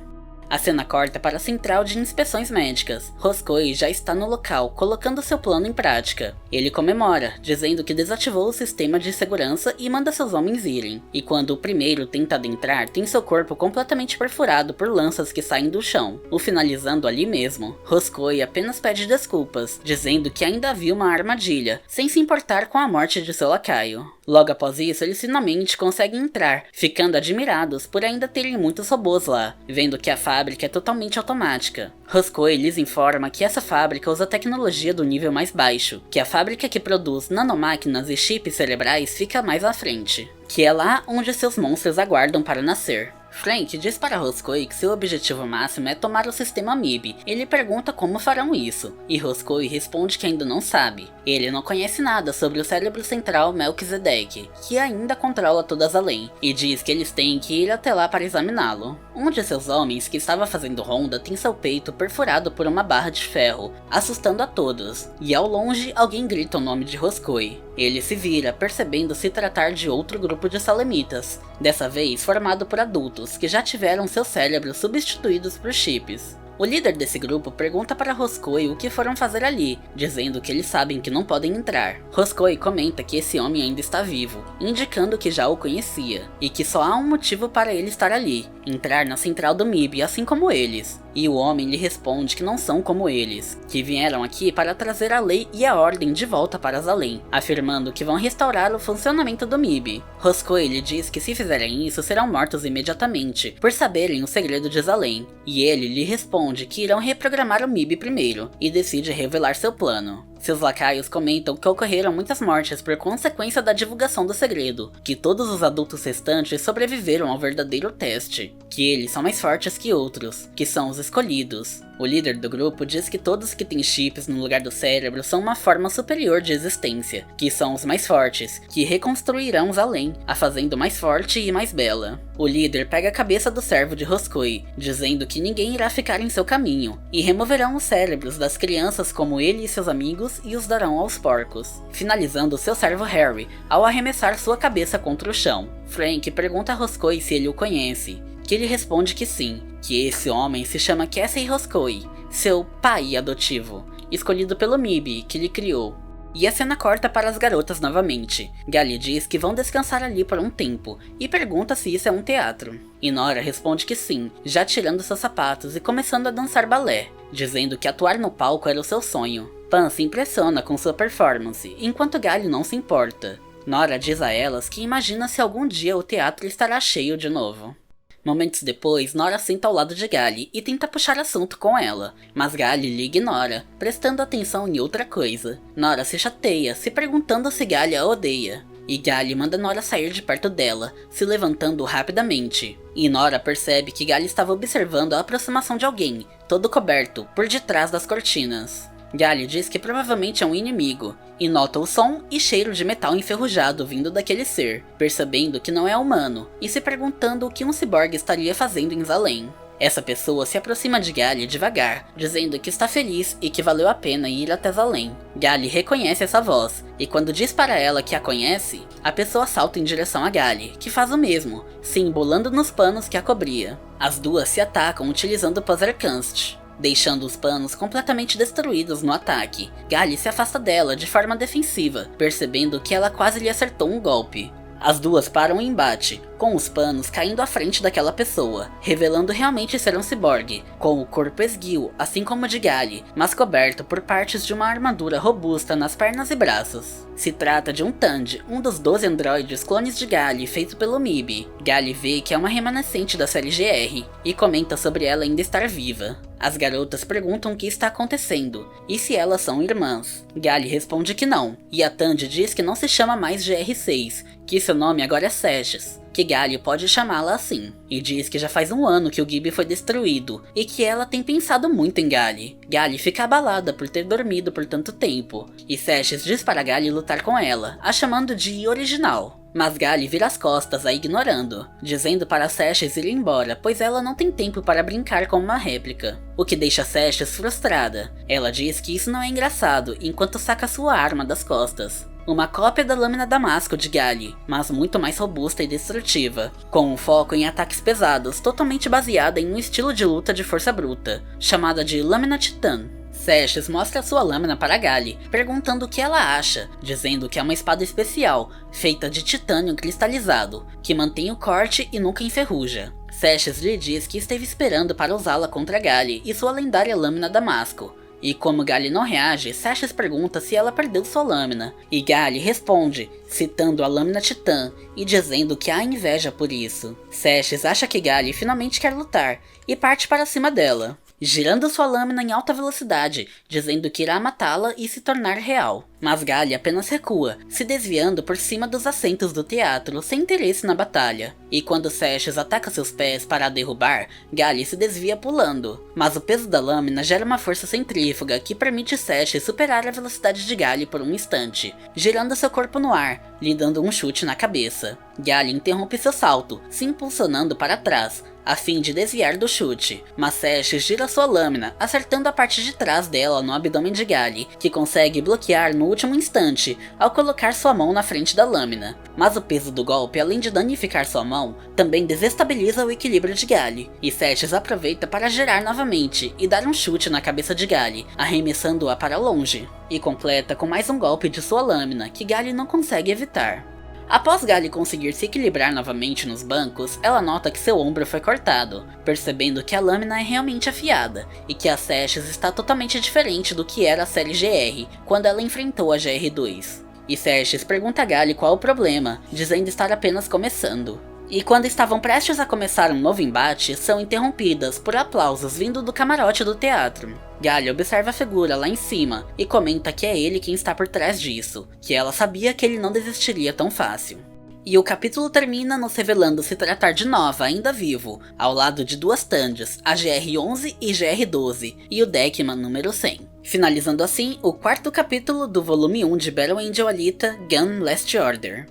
A cena corta para a central de inspeções médicas. Roscoe já está no local, colocando seu plano em prática. Ele comemora, dizendo que desativou o sistema de segurança e manda seus homens irem. E quando o primeiro tenta adentrar, tem seu corpo completamente perfurado por lanças que saem do chão, o finalizando ali mesmo. Roscoe apenas pede desculpas, dizendo que ainda havia uma armadilha, sem se importar com a morte de seu lacaio. Logo após isso, eles finalmente conseguem entrar, ficando admirados por ainda terem muitos robôs lá, vendo que a fábrica é totalmente automática. Roscoe lhes informa que essa fábrica usa tecnologia do nível mais baixo, que a fábrica que produz nanomáquinas e chips cerebrais fica mais à frente. que é lá onde seus monstros aguardam para nascer. Frank diz para Roscoe que seu objetivo máximo é tomar o sistema MIB. Ele pergunta como farão isso, e Roscoe responde que ainda não sabe. Ele não conhece nada sobre o cérebro central Melchizedek, que ainda controla todas além, e diz que eles têm que ir até lá para examiná-lo. Um de seus homens, que estava fazendo ronda, tem seu peito perfurado por uma barra de ferro, assustando a todos, e ao longe alguém grita o nome de Roscoe. Ele se vira, percebendo se tratar de outro grupo de salemitas, dessa vez formado por adultos que já tiveram seus cérebros substituídos por chips. O líder desse grupo pergunta para Roscoe o que foram fazer ali, dizendo que eles sabem que não podem entrar. Roscoe comenta que esse homem ainda está vivo, indicando que já o conhecia, e que só há um motivo para ele estar ali, entrar na central do MIB assim como eles. E o homem lhe responde que não são como eles, que vieram aqui para trazer a lei e a ordem de volta para Zalem, afirmando que vão restaurar o funcionamento do MIB. Roscoe lhe diz que se fizerem isso serão mortos imediatamente, por saberem o segredo de Zalem, e ele lhe responde que irão reprogramar o MIB primeiro, e decide revelar seu plano. Seus lacaios comentam que ocorreram muitas mortes por consequência da divulgação do segredo, que todos os adultos restantes sobreviveram ao verdadeiro teste, que eles são mais fortes que outros, que são os escolhidos. O líder do grupo diz que todos que têm chips no lugar do cérebro são uma forma superior de existência, que são os mais fortes, que reconstruirão Zalem, a fazendo mais forte e mais bela. O líder pega a cabeça do servo de Roscoe, dizendo que ninguém irá ficar em seu caminho, e removerão os cérebros das crianças como ele e seus amigos e os darão aos porcos, finalizando seu servo Harry ao arremessar sua cabeça contra o chão. Frank pergunta a Roscoe se ele o conhece, que ele responde que sim, que esse homem se chama Casey Roscoe, seu pai adotivo, escolhido pelo MIB que ele criou. E a cena corta para as garotas novamente. Gally diz que vão descansar ali por um tempo, e pergunta se isso é um teatro. E Nora responde que sim, já tirando seus sapatos e começando a dançar balé, dizendo que atuar no palco era o seu sonho. Pan se impressiona com sua performance, enquanto Gally não se importa. Nora diz a elas que imagina se algum dia o teatro estará cheio de novo. Momentos depois, Nora senta ao lado de Gally e tenta puxar assunto com ela, mas Gally lhe ignora, prestando atenção em outra coisa. Nora se chateia, se perguntando se Gally a odeia, e Gally manda Nora sair de perto dela, se levantando rapidamente. E Nora percebe que Gally estava observando a aproximação de alguém, todo coberto, por detrás das cortinas. Gally diz que provavelmente é um inimigo, e nota o som e cheiro de metal enferrujado vindo daquele ser, percebendo que não é humano, e se perguntando o que um ciborgue estaria fazendo em Zalem. Essa pessoa se aproxima de Gally devagar, dizendo que está feliz e que valeu a pena ir até Zalem. Gally reconhece essa voz, e quando diz para ela que a conhece, a pessoa salta em direção a Gally, que faz o mesmo, se embolando nos panos que a cobria. As duas se atacam utilizando o Panzerkunst, deixando os panos completamente destruídos no ataque. Gally se afasta dela de forma defensiva, percebendo que ela quase lhe acertou um golpe. As duas param o embate, com os panos caindo à frente daquela pessoa, revelando realmente ser um ciborgue, com o corpo esguio, assim como o de Gally, mas coberto por partes de uma armadura robusta nas pernas e braços. Se trata de um Tand, um dos 12 androides clones de Gally feito pelo MIB. Gally vê que é uma remanescente da série GR, e comenta sobre ela ainda estar viva. As garotas perguntam o que está acontecendo, e se elas são irmãs. Gally responde que não, e a Tand diz que não se chama mais GR6, que seu nome agora é Seshes, que Gally pode chamá-la assim, e diz que já faz um ano que o Gib foi destruído, e que ela tem pensado muito em Gally. Gally fica abalada por ter dormido por tanto tempo, e Seshes diz para Gally lutar com ela, a chamando de original. Mas Gally vira as costas, a ignorando, dizendo para Seshes ir embora, pois ela não tem tempo para brincar com uma réplica, o que deixa Seshes frustrada. Ela diz que isso não é engraçado, enquanto saca sua arma das costas. Uma cópia da lâmina Damasco de Gally, mas muito mais robusta e destrutiva, com um foco em ataques pesados, totalmente baseada em um estilo de luta de força bruta, chamada de Lâmina Titã. Seshes mostra sua lâmina para Gally, perguntando o que ela acha, dizendo que é uma espada especial, feita de titânio cristalizado, que mantém o corte e nunca enferruja. Seshes lhe diz que esteve esperando para usá-la contra Gally e sua lendária lâmina Damasco. E como Gally não reage, Seshes pergunta se ela perdeu sua lâmina, e Gally responde, citando a lâmina Titã e dizendo que há inveja por isso. Seshes acha que Gally finalmente quer lutar, e parte para cima dela. girando sua lâmina em alta velocidade, dizendo que irá matá-la e se tornar real. Mas Gally apenas recua, se desviando por cima dos assentos do teatro, sem interesse na batalha. E quando Seshes ataca seus pés para a derrubar, Gally se desvia pulando. Mas o peso da lâmina gera uma força centrífuga que permite Seshes superar a velocidade de Gally por um instante, girando seu corpo no ar, lhe dando um chute na cabeça. Gally interrompe seu salto, se impulsionando para trás, a fim de desviar do chute, mas Seshes gira sua lâmina, acertando a parte de trás dela no abdômen de Gally, que consegue bloquear no último instante, ao colocar sua mão na frente da lâmina. Mas o peso do golpe, além de danificar sua mão, também desestabiliza o equilíbrio de Gally, e Seshes aproveita para girar novamente e dar um chute na cabeça de Gally, arremessando-a para longe, e completa com mais um golpe de sua lâmina, que Gally não consegue evitar. Após Gally conseguir se equilibrar novamente nos bancos, ela nota que seu ombro foi cortado, percebendo que a lâmina é realmente afiada, e que a Seshes está totalmente diferente do que era a série GR, quando ela enfrentou a GR2. E Seshes pergunta a Gally qual o problema, dizendo estar apenas começando. E quando estavam prestes a começar um novo embate, são interrompidas por aplausos vindo do camarote do teatro. Gally observa a figura lá em cima e comenta que é ele quem está por trás disso, que ela sabia que ele não desistiria tão fácil. E o capítulo termina nos revelando se tratar de Nova ainda vivo, ao lado de duas Tandes, a GR11 e GR12, e o Deckman número 100. Finalizando assim o quarto capítulo do volume 1 de Battle Angel Alita Gun Last Order.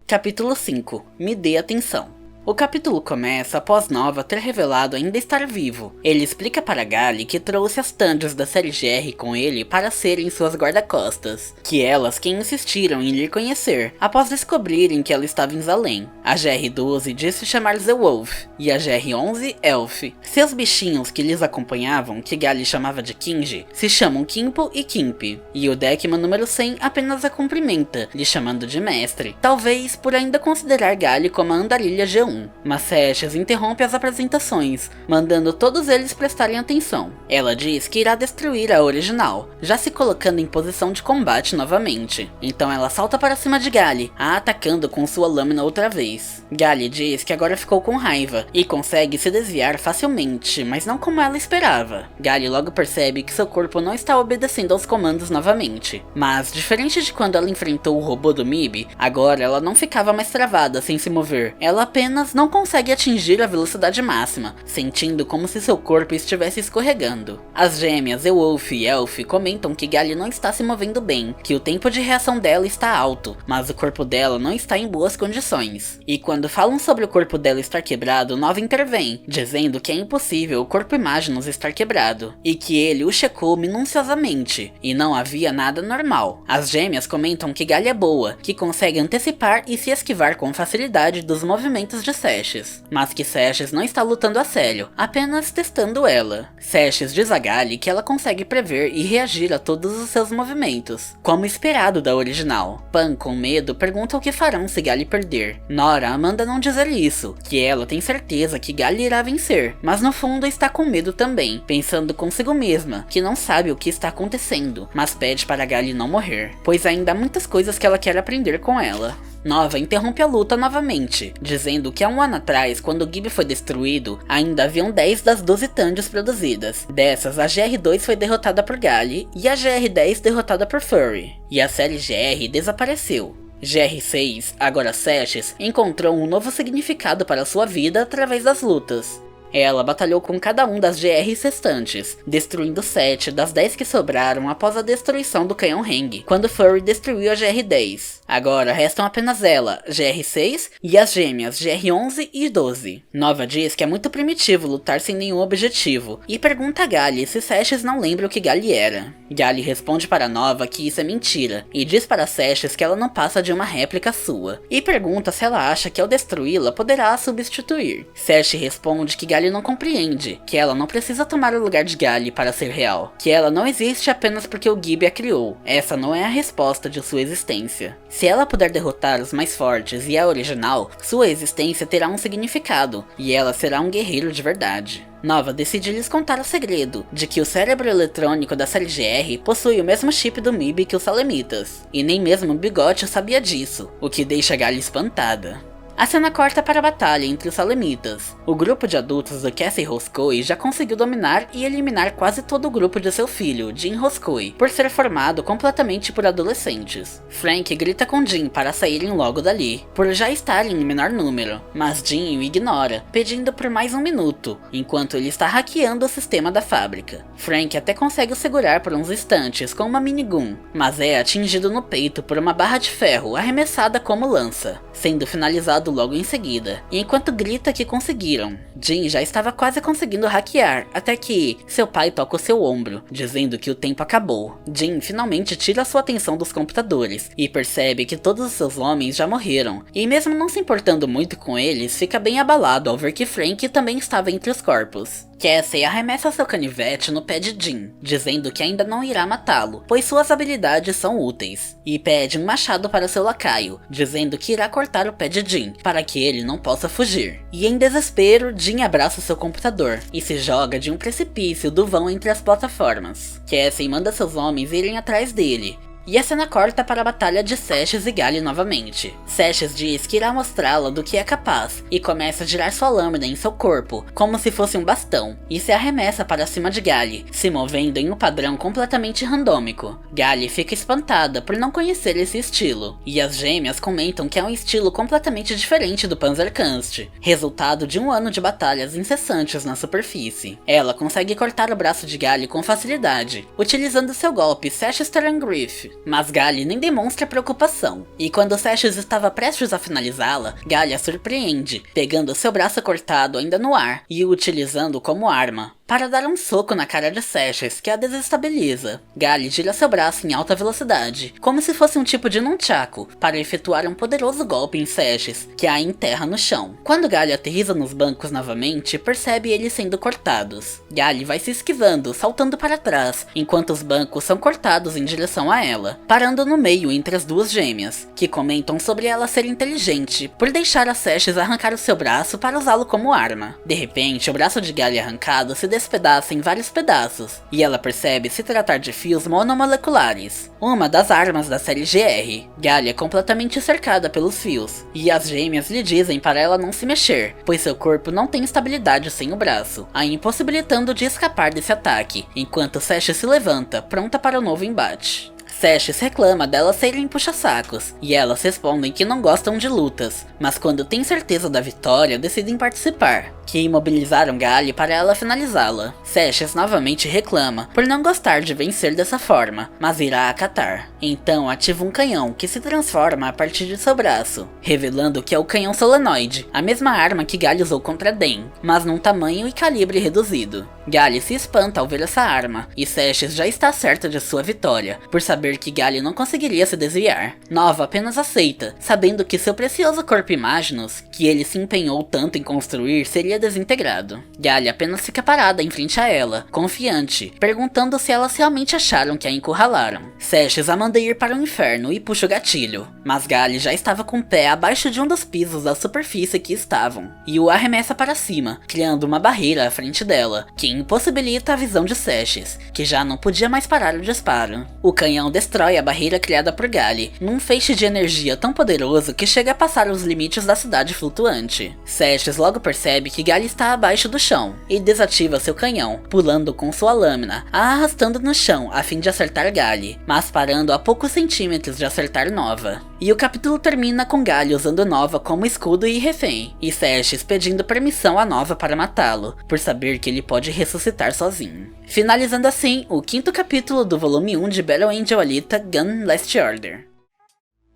Capítulo 5. Me dê atenção. O capítulo começa após Nova ter revelado ainda estar vivo. Ele explica para Gally que trouxe as Tandes da série GR com ele para serem suas guarda-costas, que elas quem insistiram em lhe conhecer, após descobrirem que ela estava em Zalem. A GR12 disse chamar Zeewolf, e a GR11 Elf. Seus bichinhos que lhes acompanhavam, que Gally chamava de Kinji, se chamam Kimpo e Kimpi, e o Deckman número 100 apenas a cumprimenta, lhe chamando de mestre, talvez por ainda considerar Gally como a andarilha G1. Mas Seshes interrompe as apresentações, mandando todos eles prestarem atenção. Ela diz que irá destruir a original, já se colocando em posição de combate novamente. Então ela salta para cima de Gally, a atacando com sua lâmina outra vez. Gally diz que agora ficou com raiva, e consegue se desviar facilmente, mas não como ela esperava. Gally logo percebe que seu corpo não está obedecendo aos comandos novamente. Mas, diferente de quando ela enfrentou o robô do MIB, agora ela não ficava mais travada sem se mover. Ela apenas não consegue atingir a velocidade máxima, sentindo como se seu corpo estivesse escorregando. As gêmeas Zeewolf e Elf comentam que Gally não está se movendo bem, que o tempo de reação dela está alto, mas o corpo dela não está em boas condições. E quando falam sobre o corpo dela estar quebrado, Nova intervém, dizendo que é impossível o corpo Imaginus estar quebrado, e que ele o checou minuciosamente, e não havia nada normal. As gêmeas comentam que Gally é boa, que consegue antecipar e se esquivar com facilidade dos movimentos de Seshes, mas que Seshes não está lutando a sério, apenas testando ela. Seshes diz a Gally que ela consegue prever e reagir a todos os seus movimentos, como esperado da original. Pan, com medo, pergunta o que farão se Gally perder. Nora manda não dizer isso, que ela tem certeza que Gally irá vencer, mas no fundo está com medo também, pensando consigo mesma, que não sabe o que está acontecendo, mas pede para Gally não morrer, pois ainda há muitas coisas que ela quer aprender com ela. Nova interrompe a luta novamente, dizendo que há um ano atrás, quando o Gib foi destruído, ainda haviam 10 das 12 Tandes produzidas. Dessas, a GR2 foi derrotada por Gally e a GR10 derrotada por Furry, e a série GR desapareceu. GR6, agora Seshes, encontrou um novo significado para sua vida através das lutas. Ela batalhou com cada um das GRs restantes, destruindo 7 das 10 que sobraram após a destruição do canhão Heng, quando Furry destruiu a GR10. Agora restam apenas ela, GR6 e as gêmeas GR11 e 12. Nova diz que é muito primitivo lutar sem nenhum objetivo, e pergunta a Gally se Seshes não lembra o que Gally era. Gally responde para Nova que isso é mentira, e diz para Seshes que ela não passa de uma réplica sua, e pergunta se ela acha que ao destruí-la poderá a substituir. Seshes responde que Gally não compreende, que ela não precisa tomar o lugar de Gally para ser real, que ela não existe apenas porque o Gib a criou. Essa não é a resposta de sua existência. Se ela puder derrotar os mais fortes e a original, sua existência terá um significado, e ela será um guerreiro de verdade. Nova decide lhes contar o segredo, de que o cérebro eletrônico da série GR possui o mesmo chip do MIB que os Salemitas, e nem mesmo o Bigote sabia disso, o que deixa Gally espantada. A cena corta para a batalha entre os Salemitas. O grupo de adultos do Cassie Roscoe já conseguiu dominar e eliminar quase todo o grupo de seu filho, Jim Roscoe, por ser formado completamente por adolescentes. Frank grita com Jim para saírem logo dali, por já estarem em menor número, mas Jim o ignora, pedindo por mais um minuto, enquanto ele está hackeando o sistema da fábrica. Frank até consegue o segurar por uns instantes com uma minigun, mas é atingido no peito por uma barra de ferro arremessada como lança, sendo finalizado logo em seguida, e enquanto grita que conseguiram, Jim já estava quase conseguindo hackear, até que seu pai toca o seu ombro, dizendo que o tempo acabou. Jim finalmente tira sua atenção dos computadores, e percebe que todos os seus homens já morreram, e mesmo não se importando muito com eles, fica bem abalado ao ver que Frank também estava entre os corpos. Cassie arremessa seu canivete no pé de Jim, dizendo que ainda não irá matá-lo, pois suas habilidades são úteis, e pede um machado para seu lacaio, dizendo que irá cortar o pé de Jim, para que ele não possa fugir. E em desespero, Jim abraça seu computador, e se joga de um precipício do vão entre as plataformas. Cassie manda seus homens irem atrás dele, e a cena corta para a batalha de Seshes e Gally novamente. Seshes diz que irá mostrá-la do que é capaz, e começa a girar sua lâmina em seu corpo, como se fosse um bastão, e se arremessa para cima de Gally, se movendo em um padrão completamente randômico. Gally fica espantada por não conhecer esse estilo, e as gêmeas comentam que é um estilo completamente diferente do Panzerkunst, resultado de um ano de batalhas incessantes na superfície. Ela consegue cortar o braço de Gally com facilidade, utilizando seu golpe Seshes Griff, mas Gally nem demonstra preocupação, e quando Seshes estava prestes a finalizá-la, Gally a surpreende, pegando seu braço cortado ainda no ar e o utilizando como arma, para dar um soco na cara de Seshes, que a desestabiliza. Gally gira seu braço em alta velocidade, como se fosse um tipo de nunchaku, para efetuar um poderoso golpe em Seshes, que a enterra no chão. Quando Gally aterriza nos bancos novamente, percebe eles sendo cortados. Gally vai se esquivando, saltando para trás, enquanto os bancos são cortados em direção a ela, parando no meio entre as duas gêmeas, que comentam sobre ela ser inteligente, por deixar a Seshes arrancar o seu braço para usá-lo como arma. De repente, o braço de Gally arrancado se despedaça em vários pedaços, e ela percebe se tratar de fios monomoleculares, uma das armas da série GR. Gally é completamente cercada pelos fios, e as gêmeas lhe dizem para ela não se mexer, pois seu corpo não tem estabilidade sem o braço, a impossibilitando de escapar desse ataque, enquanto Seshes se levanta, pronta para o novo embate. Seshes reclama delas serem puxa-sacos, e elas respondem que não gostam de lutas, mas quando tem certeza da vitória, decidem participar, que imobilizaram Gally para ela finalizá-la. Seshes novamente reclama por não gostar de vencer dessa forma, mas irá acatar. Então ativa um canhão que se transforma a partir de seu braço, revelando que é o canhão solenoide, a mesma arma que Gally usou contra Den, mas num tamanho e calibre reduzido. Gally se espanta ao ver essa arma, e Seshes já está certa de sua vitória, por saber que Gally não conseguiria se desviar. Nova apenas aceita, sabendo que seu precioso corpo Imaginus, que ele se empenhou tanto em construir, seria desintegrado. Gally apenas fica parada em frente a ela, confiante, perguntando se elas realmente acharam que a encurralaram. Seshes a manda ir para o inferno e puxa o gatilho, mas Gally já estava com o pé abaixo de um dos pisos da superfície que estavam, e o arremessa para cima, criando uma barreira à frente dela, que impossibilita a visão de Seshes, que já não podia mais parar o disparo. O canhão destrói a barreira criada por Gally, num feixe de energia tão poderoso que chega a passar os limites da cidade flutuante. Seshes logo percebe que Gally está abaixo do chão, e desativa seu canhão, pulando com sua lâmina, a arrastando no chão a fim de acertar Gally, mas parando a poucos centímetros de acertar Nova. E o capítulo termina com Gally usando Nova como escudo e refém, e Seshes pedindo permissão a Nova para matá-lo, por saber que ele pode ressuscitar sozinho. Finalizando assim o 5º capítulo do volume 1 de Battle Angel Alita Gun Last Order.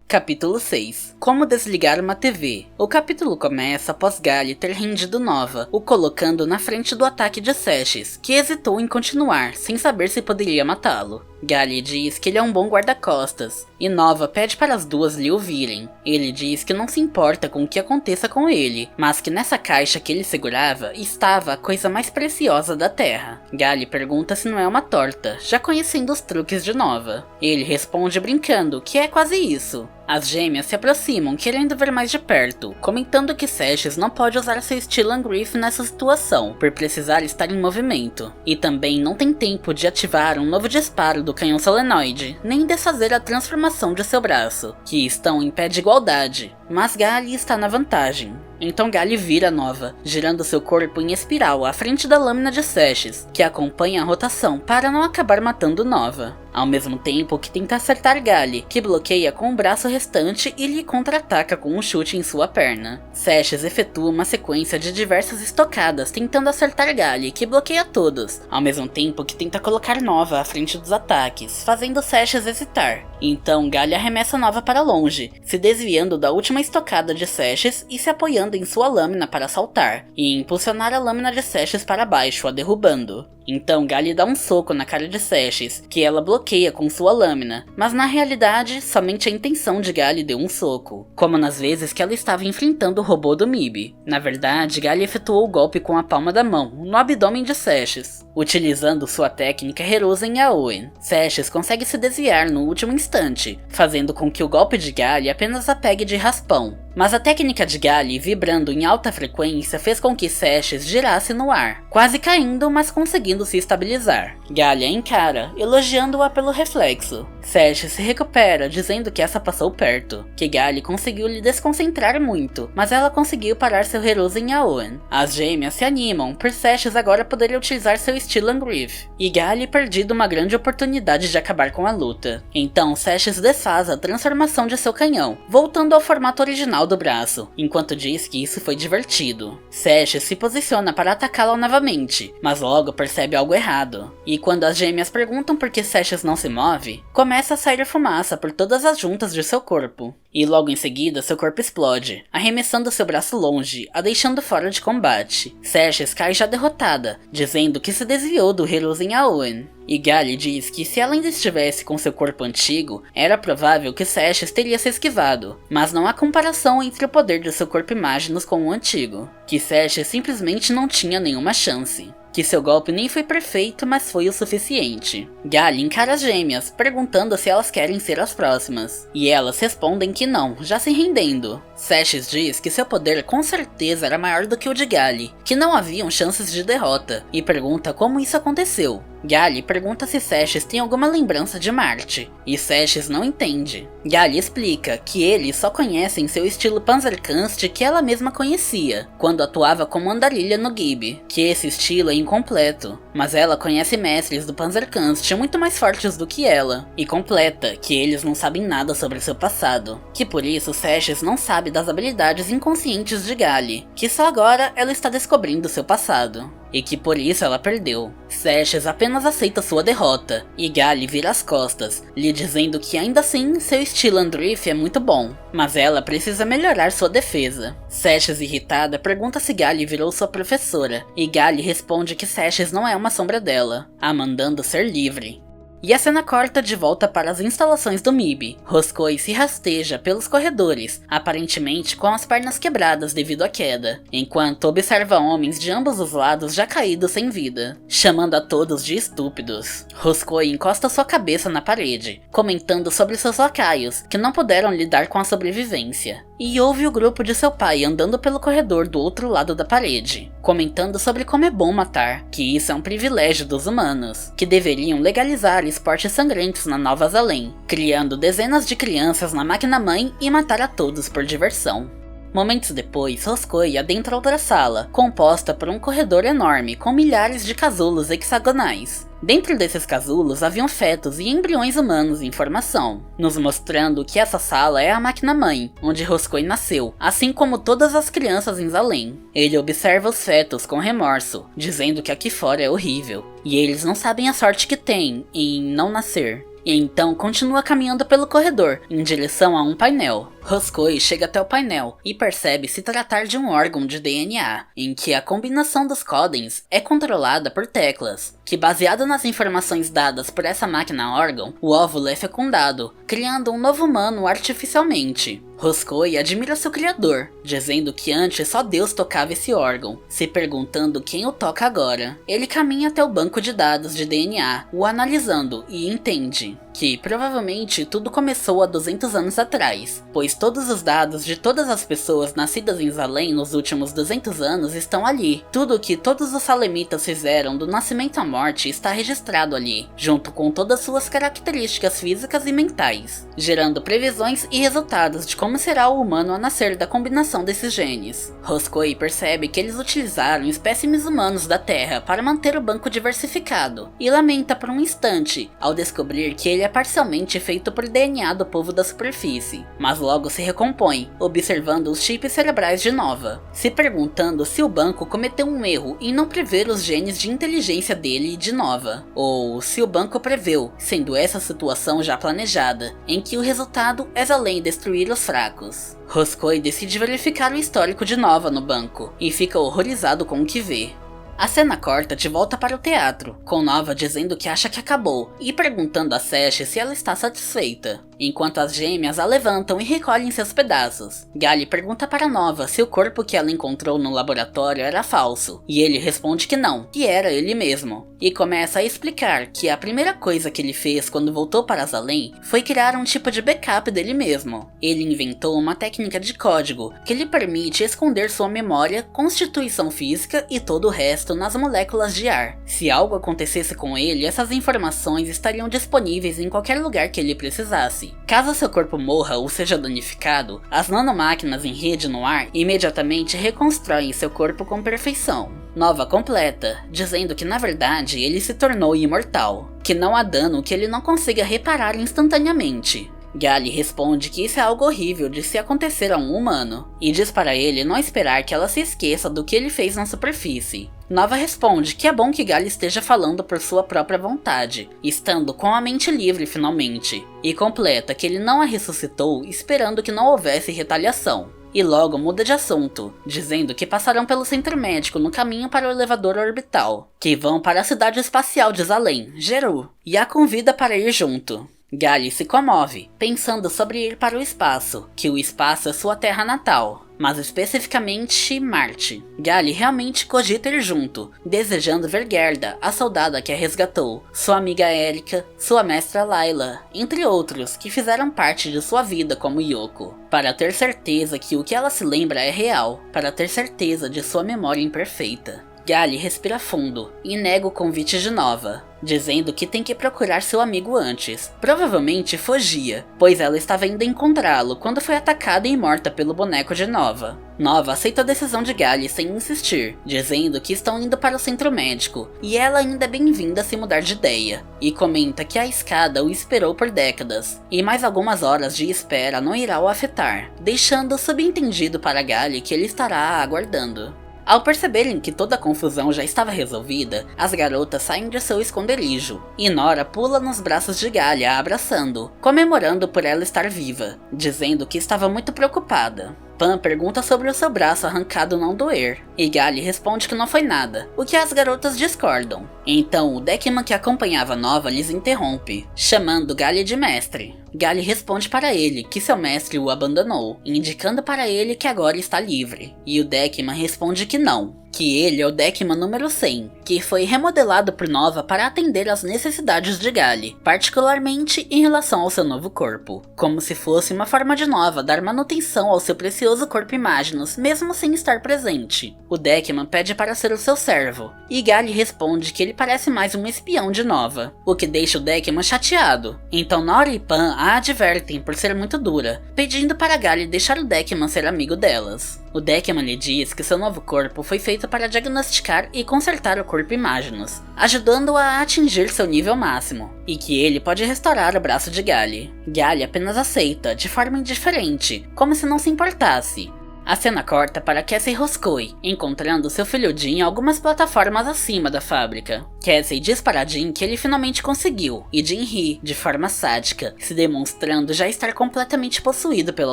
Capítulo 6. Como desligar uma TV. O capítulo começa após Gally ter rendido Nova, o colocando na frente do ataque de Seshes, que hesitou em continuar, sem saber se poderia matá-lo. Gally diz que ele é um bom guarda-costas, e Nova pede para as duas lhe ouvirem. Ele diz que não se importa com o que aconteça com ele, mas que nessa caixa que ele segurava estava a coisa mais preciosa da Terra. Gally pergunta se não é uma torta, já conhecendo os truques de Nova. Ele responde brincando que é quase isso. As gêmeas se aproximam, querendo ver mais de perto, comentando que Seshes não pode usar seu Stellan Grief nessa situação, por precisar estar em movimento. E também não tem tempo de ativar um novo disparo do canhão solenoide, nem desfazer a transformação de seu braço, que estão em pé de igualdade. Mas Gali está na vantagem. Então Gali vira Nova, girando seu corpo em espiral à frente da lâmina de Seshes, que acompanha a rotação para não acabar matando Nova. Ao mesmo tempo que tenta acertar Gali, que bloqueia com o braço restante e lhe contra-ataca com um chute em sua perna. Seshes efetua uma sequência de diversas estocadas tentando acertar Gali, que bloqueia todos, ao mesmo tempo que tenta colocar Nova à frente dos ataques, fazendo Seshes hesitar. Então Gali arremessa Nova para longe, se desviando da última estocada de Seshes e se apoiando em sua lâmina para saltar, e impulsionar a lâmina de Seshes para baixo, a derrubando. Então Gali dá um soco na cara de Seshes, que ela bloqueia com sua lâmina, mas na realidade, somente a intenção de Gali deu um soco, como nas vezes que ela estava enfrentando o robô do MIB. Na verdade, Gali efetuou o golpe com a palma da mão, no abdômen de Seshes, utilizando sua técnica Hiruzen Yaoen. Seshes consegue se desviar no último instante, fazendo com que o golpe de Gali apenas a pegue de raspão. Mas a técnica de Gali, vibrando em alta frequência, fez com que Seshes girasse no ar, quase caindo, mas conseguindo se estabilizar. Gali a encara, elogiando-a pelo reflexo. Seshes se recupera, dizendo que essa passou perto, que Gali conseguiu lhe desconcentrar muito, mas ela conseguiu parar seu Hiruzen Yaoen. As gêmeas se animam, por Seshes agora poderia utilizar seu Stellan Grief, e Gali perdido uma grande oportunidade de acabar com a luta. Então Seshes desfaz a transformação de seu canhão, voltando ao formato original do braço, enquanto diz que isso foi divertido. Seshes se posiciona para atacá-la novamente, mas logo percebe algo errado. E quando as gêmeas perguntam por que Seshes não se move, começa a sair fumaça por todas as juntas de seu corpo. E logo em seguida seu corpo explode, arremessando seu braço longe, a deixando fora de combate. Seshes cai já derrotada, dizendo que se desviou do Hiruzen Yaoen. E Gali diz que se ela ainda estivesse com seu corpo antigo, era provável que Seshes teria se esquivado, mas não há comparação entre o poder de seu corpo Imaginus com o antigo, que Seshes simplesmente não tinha nenhuma chance. Que seu golpe nem foi perfeito, mas foi o suficiente. Gali encara as gêmeas, perguntando se elas querem ser as próximas, e elas respondem que não, já se rendendo. Seshes diz que seu poder com certeza era maior do que o de Gali, que não haviam chances de derrota, e pergunta como isso aconteceu. Gali pergunta se Seshes tem alguma lembrança de Marte, e Seshes não entende. Gali explica que eles só conhecem seu estilo Panzerkunst que ela mesma conhecia, quando atuava como andarilha no Gib, que esse estilo é incompleto, mas ela conhece mestres do Panzerkunst muito mais fortes do que ela, e completa que eles não sabem nada sobre seu passado, que por isso Seshes não sabe das habilidades inconscientes de Gali, que só agora ela está descobrindo seu passado, e que por isso ela perdeu. Seshes apenas aceita sua derrota, e Gali vira as costas, lhe dizendo que ainda assim seu Stellan Grief é muito bom, mas ela precisa melhorar sua defesa. Seshes irritada pergunta se Gali virou sua professora, e Gali responde que Seshes não é uma sombra dela, a mandando ser livre. E a cena corta de volta para as instalações do MIB. Roscoe se rasteja pelos corredores, aparentemente com as pernas quebradas devido à queda, enquanto observa homens de ambos os lados já caídos sem vida, chamando a todos de estúpidos. Roscoe encosta sua cabeça na parede, comentando sobre seus lacaios, que não puderam lidar com a sobrevivência. E ouve o grupo de seu pai andando pelo corredor do outro lado da parede, comentando sobre como é bom matar, que isso é um privilégio dos humanos, que deveriam legalizar esportes sangrentos na Nova Zalém, criando dezenas de crianças na máquina-mãe e matar a todos por diversão. Momentos depois, Roscoe adentra outra sala, composta por um corredor enorme com milhares de casulos hexagonais. Dentro desses casulos haviam fetos e embriões humanos em formação, nos mostrando que essa sala é a máquina-mãe, onde Roscoe nasceu, assim como todas as crianças em Zalém. Ele observa os fetos com remorso, dizendo que aqui fora é horrível, e eles não sabem a sorte que têm em não nascer. E então continua caminhando pelo corredor, em direção a um painel. Roscoe chega até o painel e percebe se tratar de um órgão de DNA, em que a combinação dos códens é controlada por teclas, que baseado nas informações dadas por essa máquina-órgão, o óvulo é fecundado, criando um novo humano artificialmente. Roscoe admira seu criador, dizendo que antes só Deus tocava esse órgão, se perguntando quem o toca agora. Ele caminha até o banco de dados de DNA, o analisando e entende. que provavelmente tudo começou há 200 anos atrás, pois todos os dados de todas as pessoas nascidas em Salem nos últimos 200 anos estão ali. Tudo o que todos os salemitas fizeram do nascimento à morte está registrado ali, junto com todas suas características físicas e mentais, gerando previsões e resultados de como será o humano a nascer da combinação desses genes. Roscoe percebe que eles utilizaram espécimes humanos da Terra para manter o banco diversificado, e lamenta por um instante ao descobrir que ele é parcialmente feito por DNA do povo da superfície, mas logo se recompõe, observando os chips cerebrais de Nova, se perguntando se o banco cometeu um erro em não prever os genes de inteligência dele e de Nova, ou se o banco preveu, sendo essa situação já planejada, em que o resultado é além destruir os fracos. Roscoe decide verificar o histórico de Nova no banco, e fica horrorizado com o que vê. A cena corta de volta para o teatro, com Nova dizendo que acha que acabou, e perguntando a Sash se ela está satisfeita, enquanto as gêmeas a levantam e recolhem seus pedaços. Gally pergunta para Nova se o corpo que ela encontrou no laboratório era falso, e ele responde que não, que era ele mesmo, e começa a explicar que a primeira coisa que ele fez quando voltou para Salem foi criar um tipo de backup dele mesmo. Ele inventou uma técnica de código que lhe permite esconder sua memória, constituição física e todo o resto nas moléculas de ar. Se algo acontecesse com ele, essas informações estariam disponíveis em qualquer lugar que ele precisasse. Caso seu corpo morra ou seja danificado, as nanomáquinas em rede no ar imediatamente reconstroem seu corpo com perfeição. Nova completa, dizendo que na verdade ele se tornou imortal, que não há dano que ele não consiga reparar instantaneamente. Gally responde que isso é algo horrível de se acontecer a um humano, e diz para ele não esperar que ela se esqueça do que ele fez na superfície. Nova responde que é bom que Gally esteja falando por sua própria vontade, estando com a mente livre finalmente, e completa que ele não a ressuscitou esperando que não houvesse retaliação. E logo muda de assunto, dizendo que passarão pelo centro médico no caminho para o elevador orbital, que vão para a cidade espacial de Salem, Geru, e a convida para ir junto. Gally se comove, pensando sobre ir para o espaço, que o espaço é sua terra natal, mas especificamente Marte. Gally realmente cogita ir junto, desejando ver Gerda, a soldada que a resgatou, sua amiga Erika, sua mestra Layla, entre outros que fizeram parte de sua vida como Yoko, para ter certeza que o que ela se lembra é real, para ter certeza de sua memória imperfeita. Gally respira fundo e nega o convite de Nova, dizendo que tem que procurar seu amigo antes. Provavelmente fugia, pois ela estava indo encontrá-lo quando foi atacada e morta pelo boneco de Nova. Nova aceita a decisão de Gally sem insistir, dizendo que estão indo para o centro médico, e ela ainda é bem-vinda a se mudar de ideia, e comenta que a escada o esperou por décadas, e mais algumas horas de espera não irá o afetar, deixando subentendido para Gally que ele estará a aguardando. Ao perceberem que toda a confusão já estava resolvida, as garotas saem de seu esconderijo, e Nora pula nos braços de Gally a abraçando, comemorando por ela estar viva, dizendo que estava muito preocupada. Pan pergunta sobre o seu braço arrancado não doer, e Gally responde que não foi nada, o que as garotas discordam. Então o Deckman que acompanhava Nova lhes interrompe, chamando Gally de mestre. Gally responde para ele que seu mestre o abandonou, indicando para ele que agora está livre, e o Deckman responde que não, que ele é o Deckman número 100, que foi remodelado por Nova para atender às necessidades de Gally, particularmente em relação ao seu novo corpo, como se fosse uma forma de Nova dar manutenção ao seu precioso corpo Imaginus, mesmo sem estar presente. O Deckman pede para ser o seu servo, e Gally responde que ele parece mais um espião de Nova, o que deixa o Deckman chateado. Então Nora e Pan a advertem por ser muito dura, pedindo para Gally deixar o Deckman ser amigo delas. O Deckman lhe diz que seu novo corpo foi feito para diagnosticar e consertar o corpo Imaginus, ajudando-o a atingir seu nível máximo, e que ele pode restaurar o braço de Gally. Gally apenas aceita, de forma indiferente, como se não se importasse. A cena corta para Cassie e Roscoe, encontrando seu filho Jim em algumas plataformas acima da fábrica. Cassie diz para Jim que ele finalmente conseguiu, e Jim ri, de forma sádica, se demonstrando já estar completamente possuído pela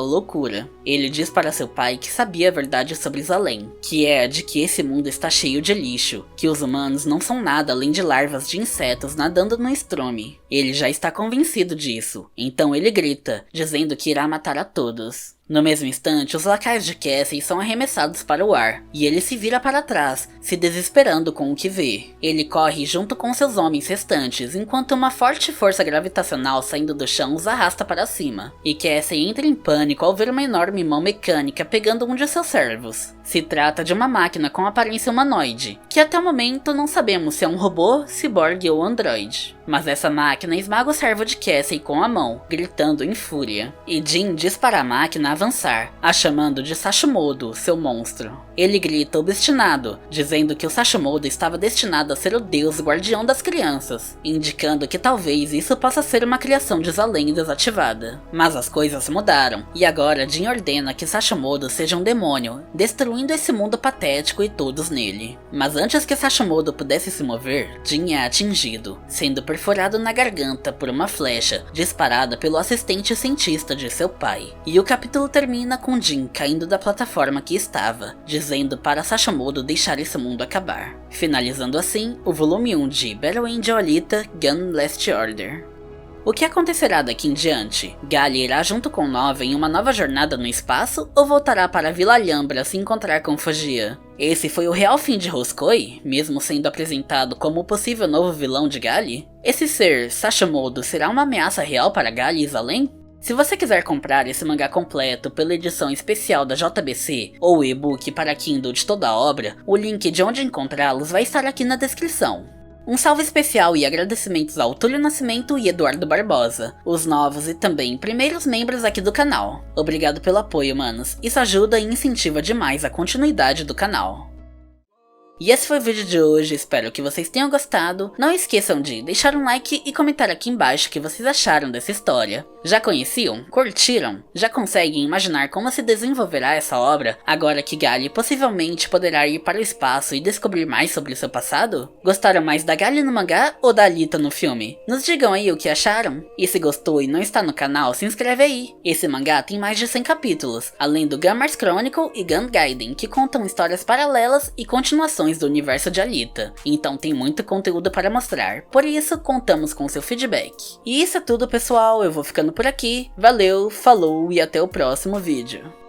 loucura. Ele diz para seu pai que sabia a verdade sobre Salem, que é a de que esse mundo está cheio de lixo, que os humanos não são nada além de larvas de insetos nadando no estrume. Ele já está convencido disso, então ele grita, dizendo que irá matar a todos. No mesmo instante, os lacaios de Cassie são arremessados para o ar, e ele se vira para trás, se desesperando com o que vê. Ele corre junto com seus homens restantes, enquanto uma forte força gravitacional saindo do chão os arrasta para cima, e Cassie entra em pânico ao ver uma enorme mão mecânica pegando um de seus servos. Se trata de uma máquina com aparência humanoide, que até o momento não sabemos se é um robô, ciborgue ou androide. Mas essa máquina esmaga o servo de Cassie com a mão, gritando em fúria. E Jin diz para a máquina avançar, a chamando de Sashimodo, seu monstro. Ele grita obstinado, dizendo que o Sashimodo estava destinado a ser o deus guardião das crianças, indicando que talvez isso possa ser uma criação de Zalem desativada. Mas as coisas mudaram, e agora Jin ordena que Sashimodo seja um demônio, destruindo esse mundo patético e todos nele. Mas antes que Sashimodo pudesse se mover, Jin é atingido, sendo perfurado na garganta por uma flecha disparada pelo assistente cientista de seu pai. E o capítulo termina com Jin caindo da plataforma que estava, dizendo para Sashimodo deixar esse mundo acabar. Finalizando assim o volume 1 de Battle Angel Alita Gun Last Order. O que acontecerá daqui em diante? Gali irá junto com Nova em uma nova jornada no espaço ou voltará para a Vila Alhambra se encontrar com Fugia? Esse foi o real fim de Roscoe, mesmo sendo apresentado como o possível novo vilão de Gali? Esse ser, Sashimodo, será uma ameaça real para Gali e Zalem? Se você quiser comprar esse mangá completo pela edição especial da JBC ou o e-book para Kindle de toda a obra, o link de onde encontrá-los vai estar aqui na descrição. Um salve especial e agradecimentos ao Túlio Nascimento e Eduardo Barbosa, os novos e também primeiros membros aqui do canal. Obrigado pelo apoio, manos, isso ajuda e incentiva demais a continuidade do canal. E esse foi o vídeo de hoje, espero que vocês tenham gostado. Não esqueçam de deixar um like e comentar aqui embaixo o que vocês acharam dessa história. Já conheciam? Curtiram? Já conseguem imaginar como se desenvolverá essa obra, agora que Gali possivelmente poderá ir para o espaço e descobrir mais sobre seu passado? Gostaram mais da Gali no mangá ou da Alita no filme? Nos digam aí o que acharam. E se gostou e não está no canal, se inscreve aí. Esse mangá tem mais de 100 capítulos, além do Gun Mars Chronicle e Gun Gaiden, que contam histórias paralelas e continuações do universo de Alita, então tem muito conteúdo para mostrar, por isso contamos com seu feedback. E isso é tudo, pessoal, eu vou ficando por aqui, valeu, falou e até o próximo vídeo.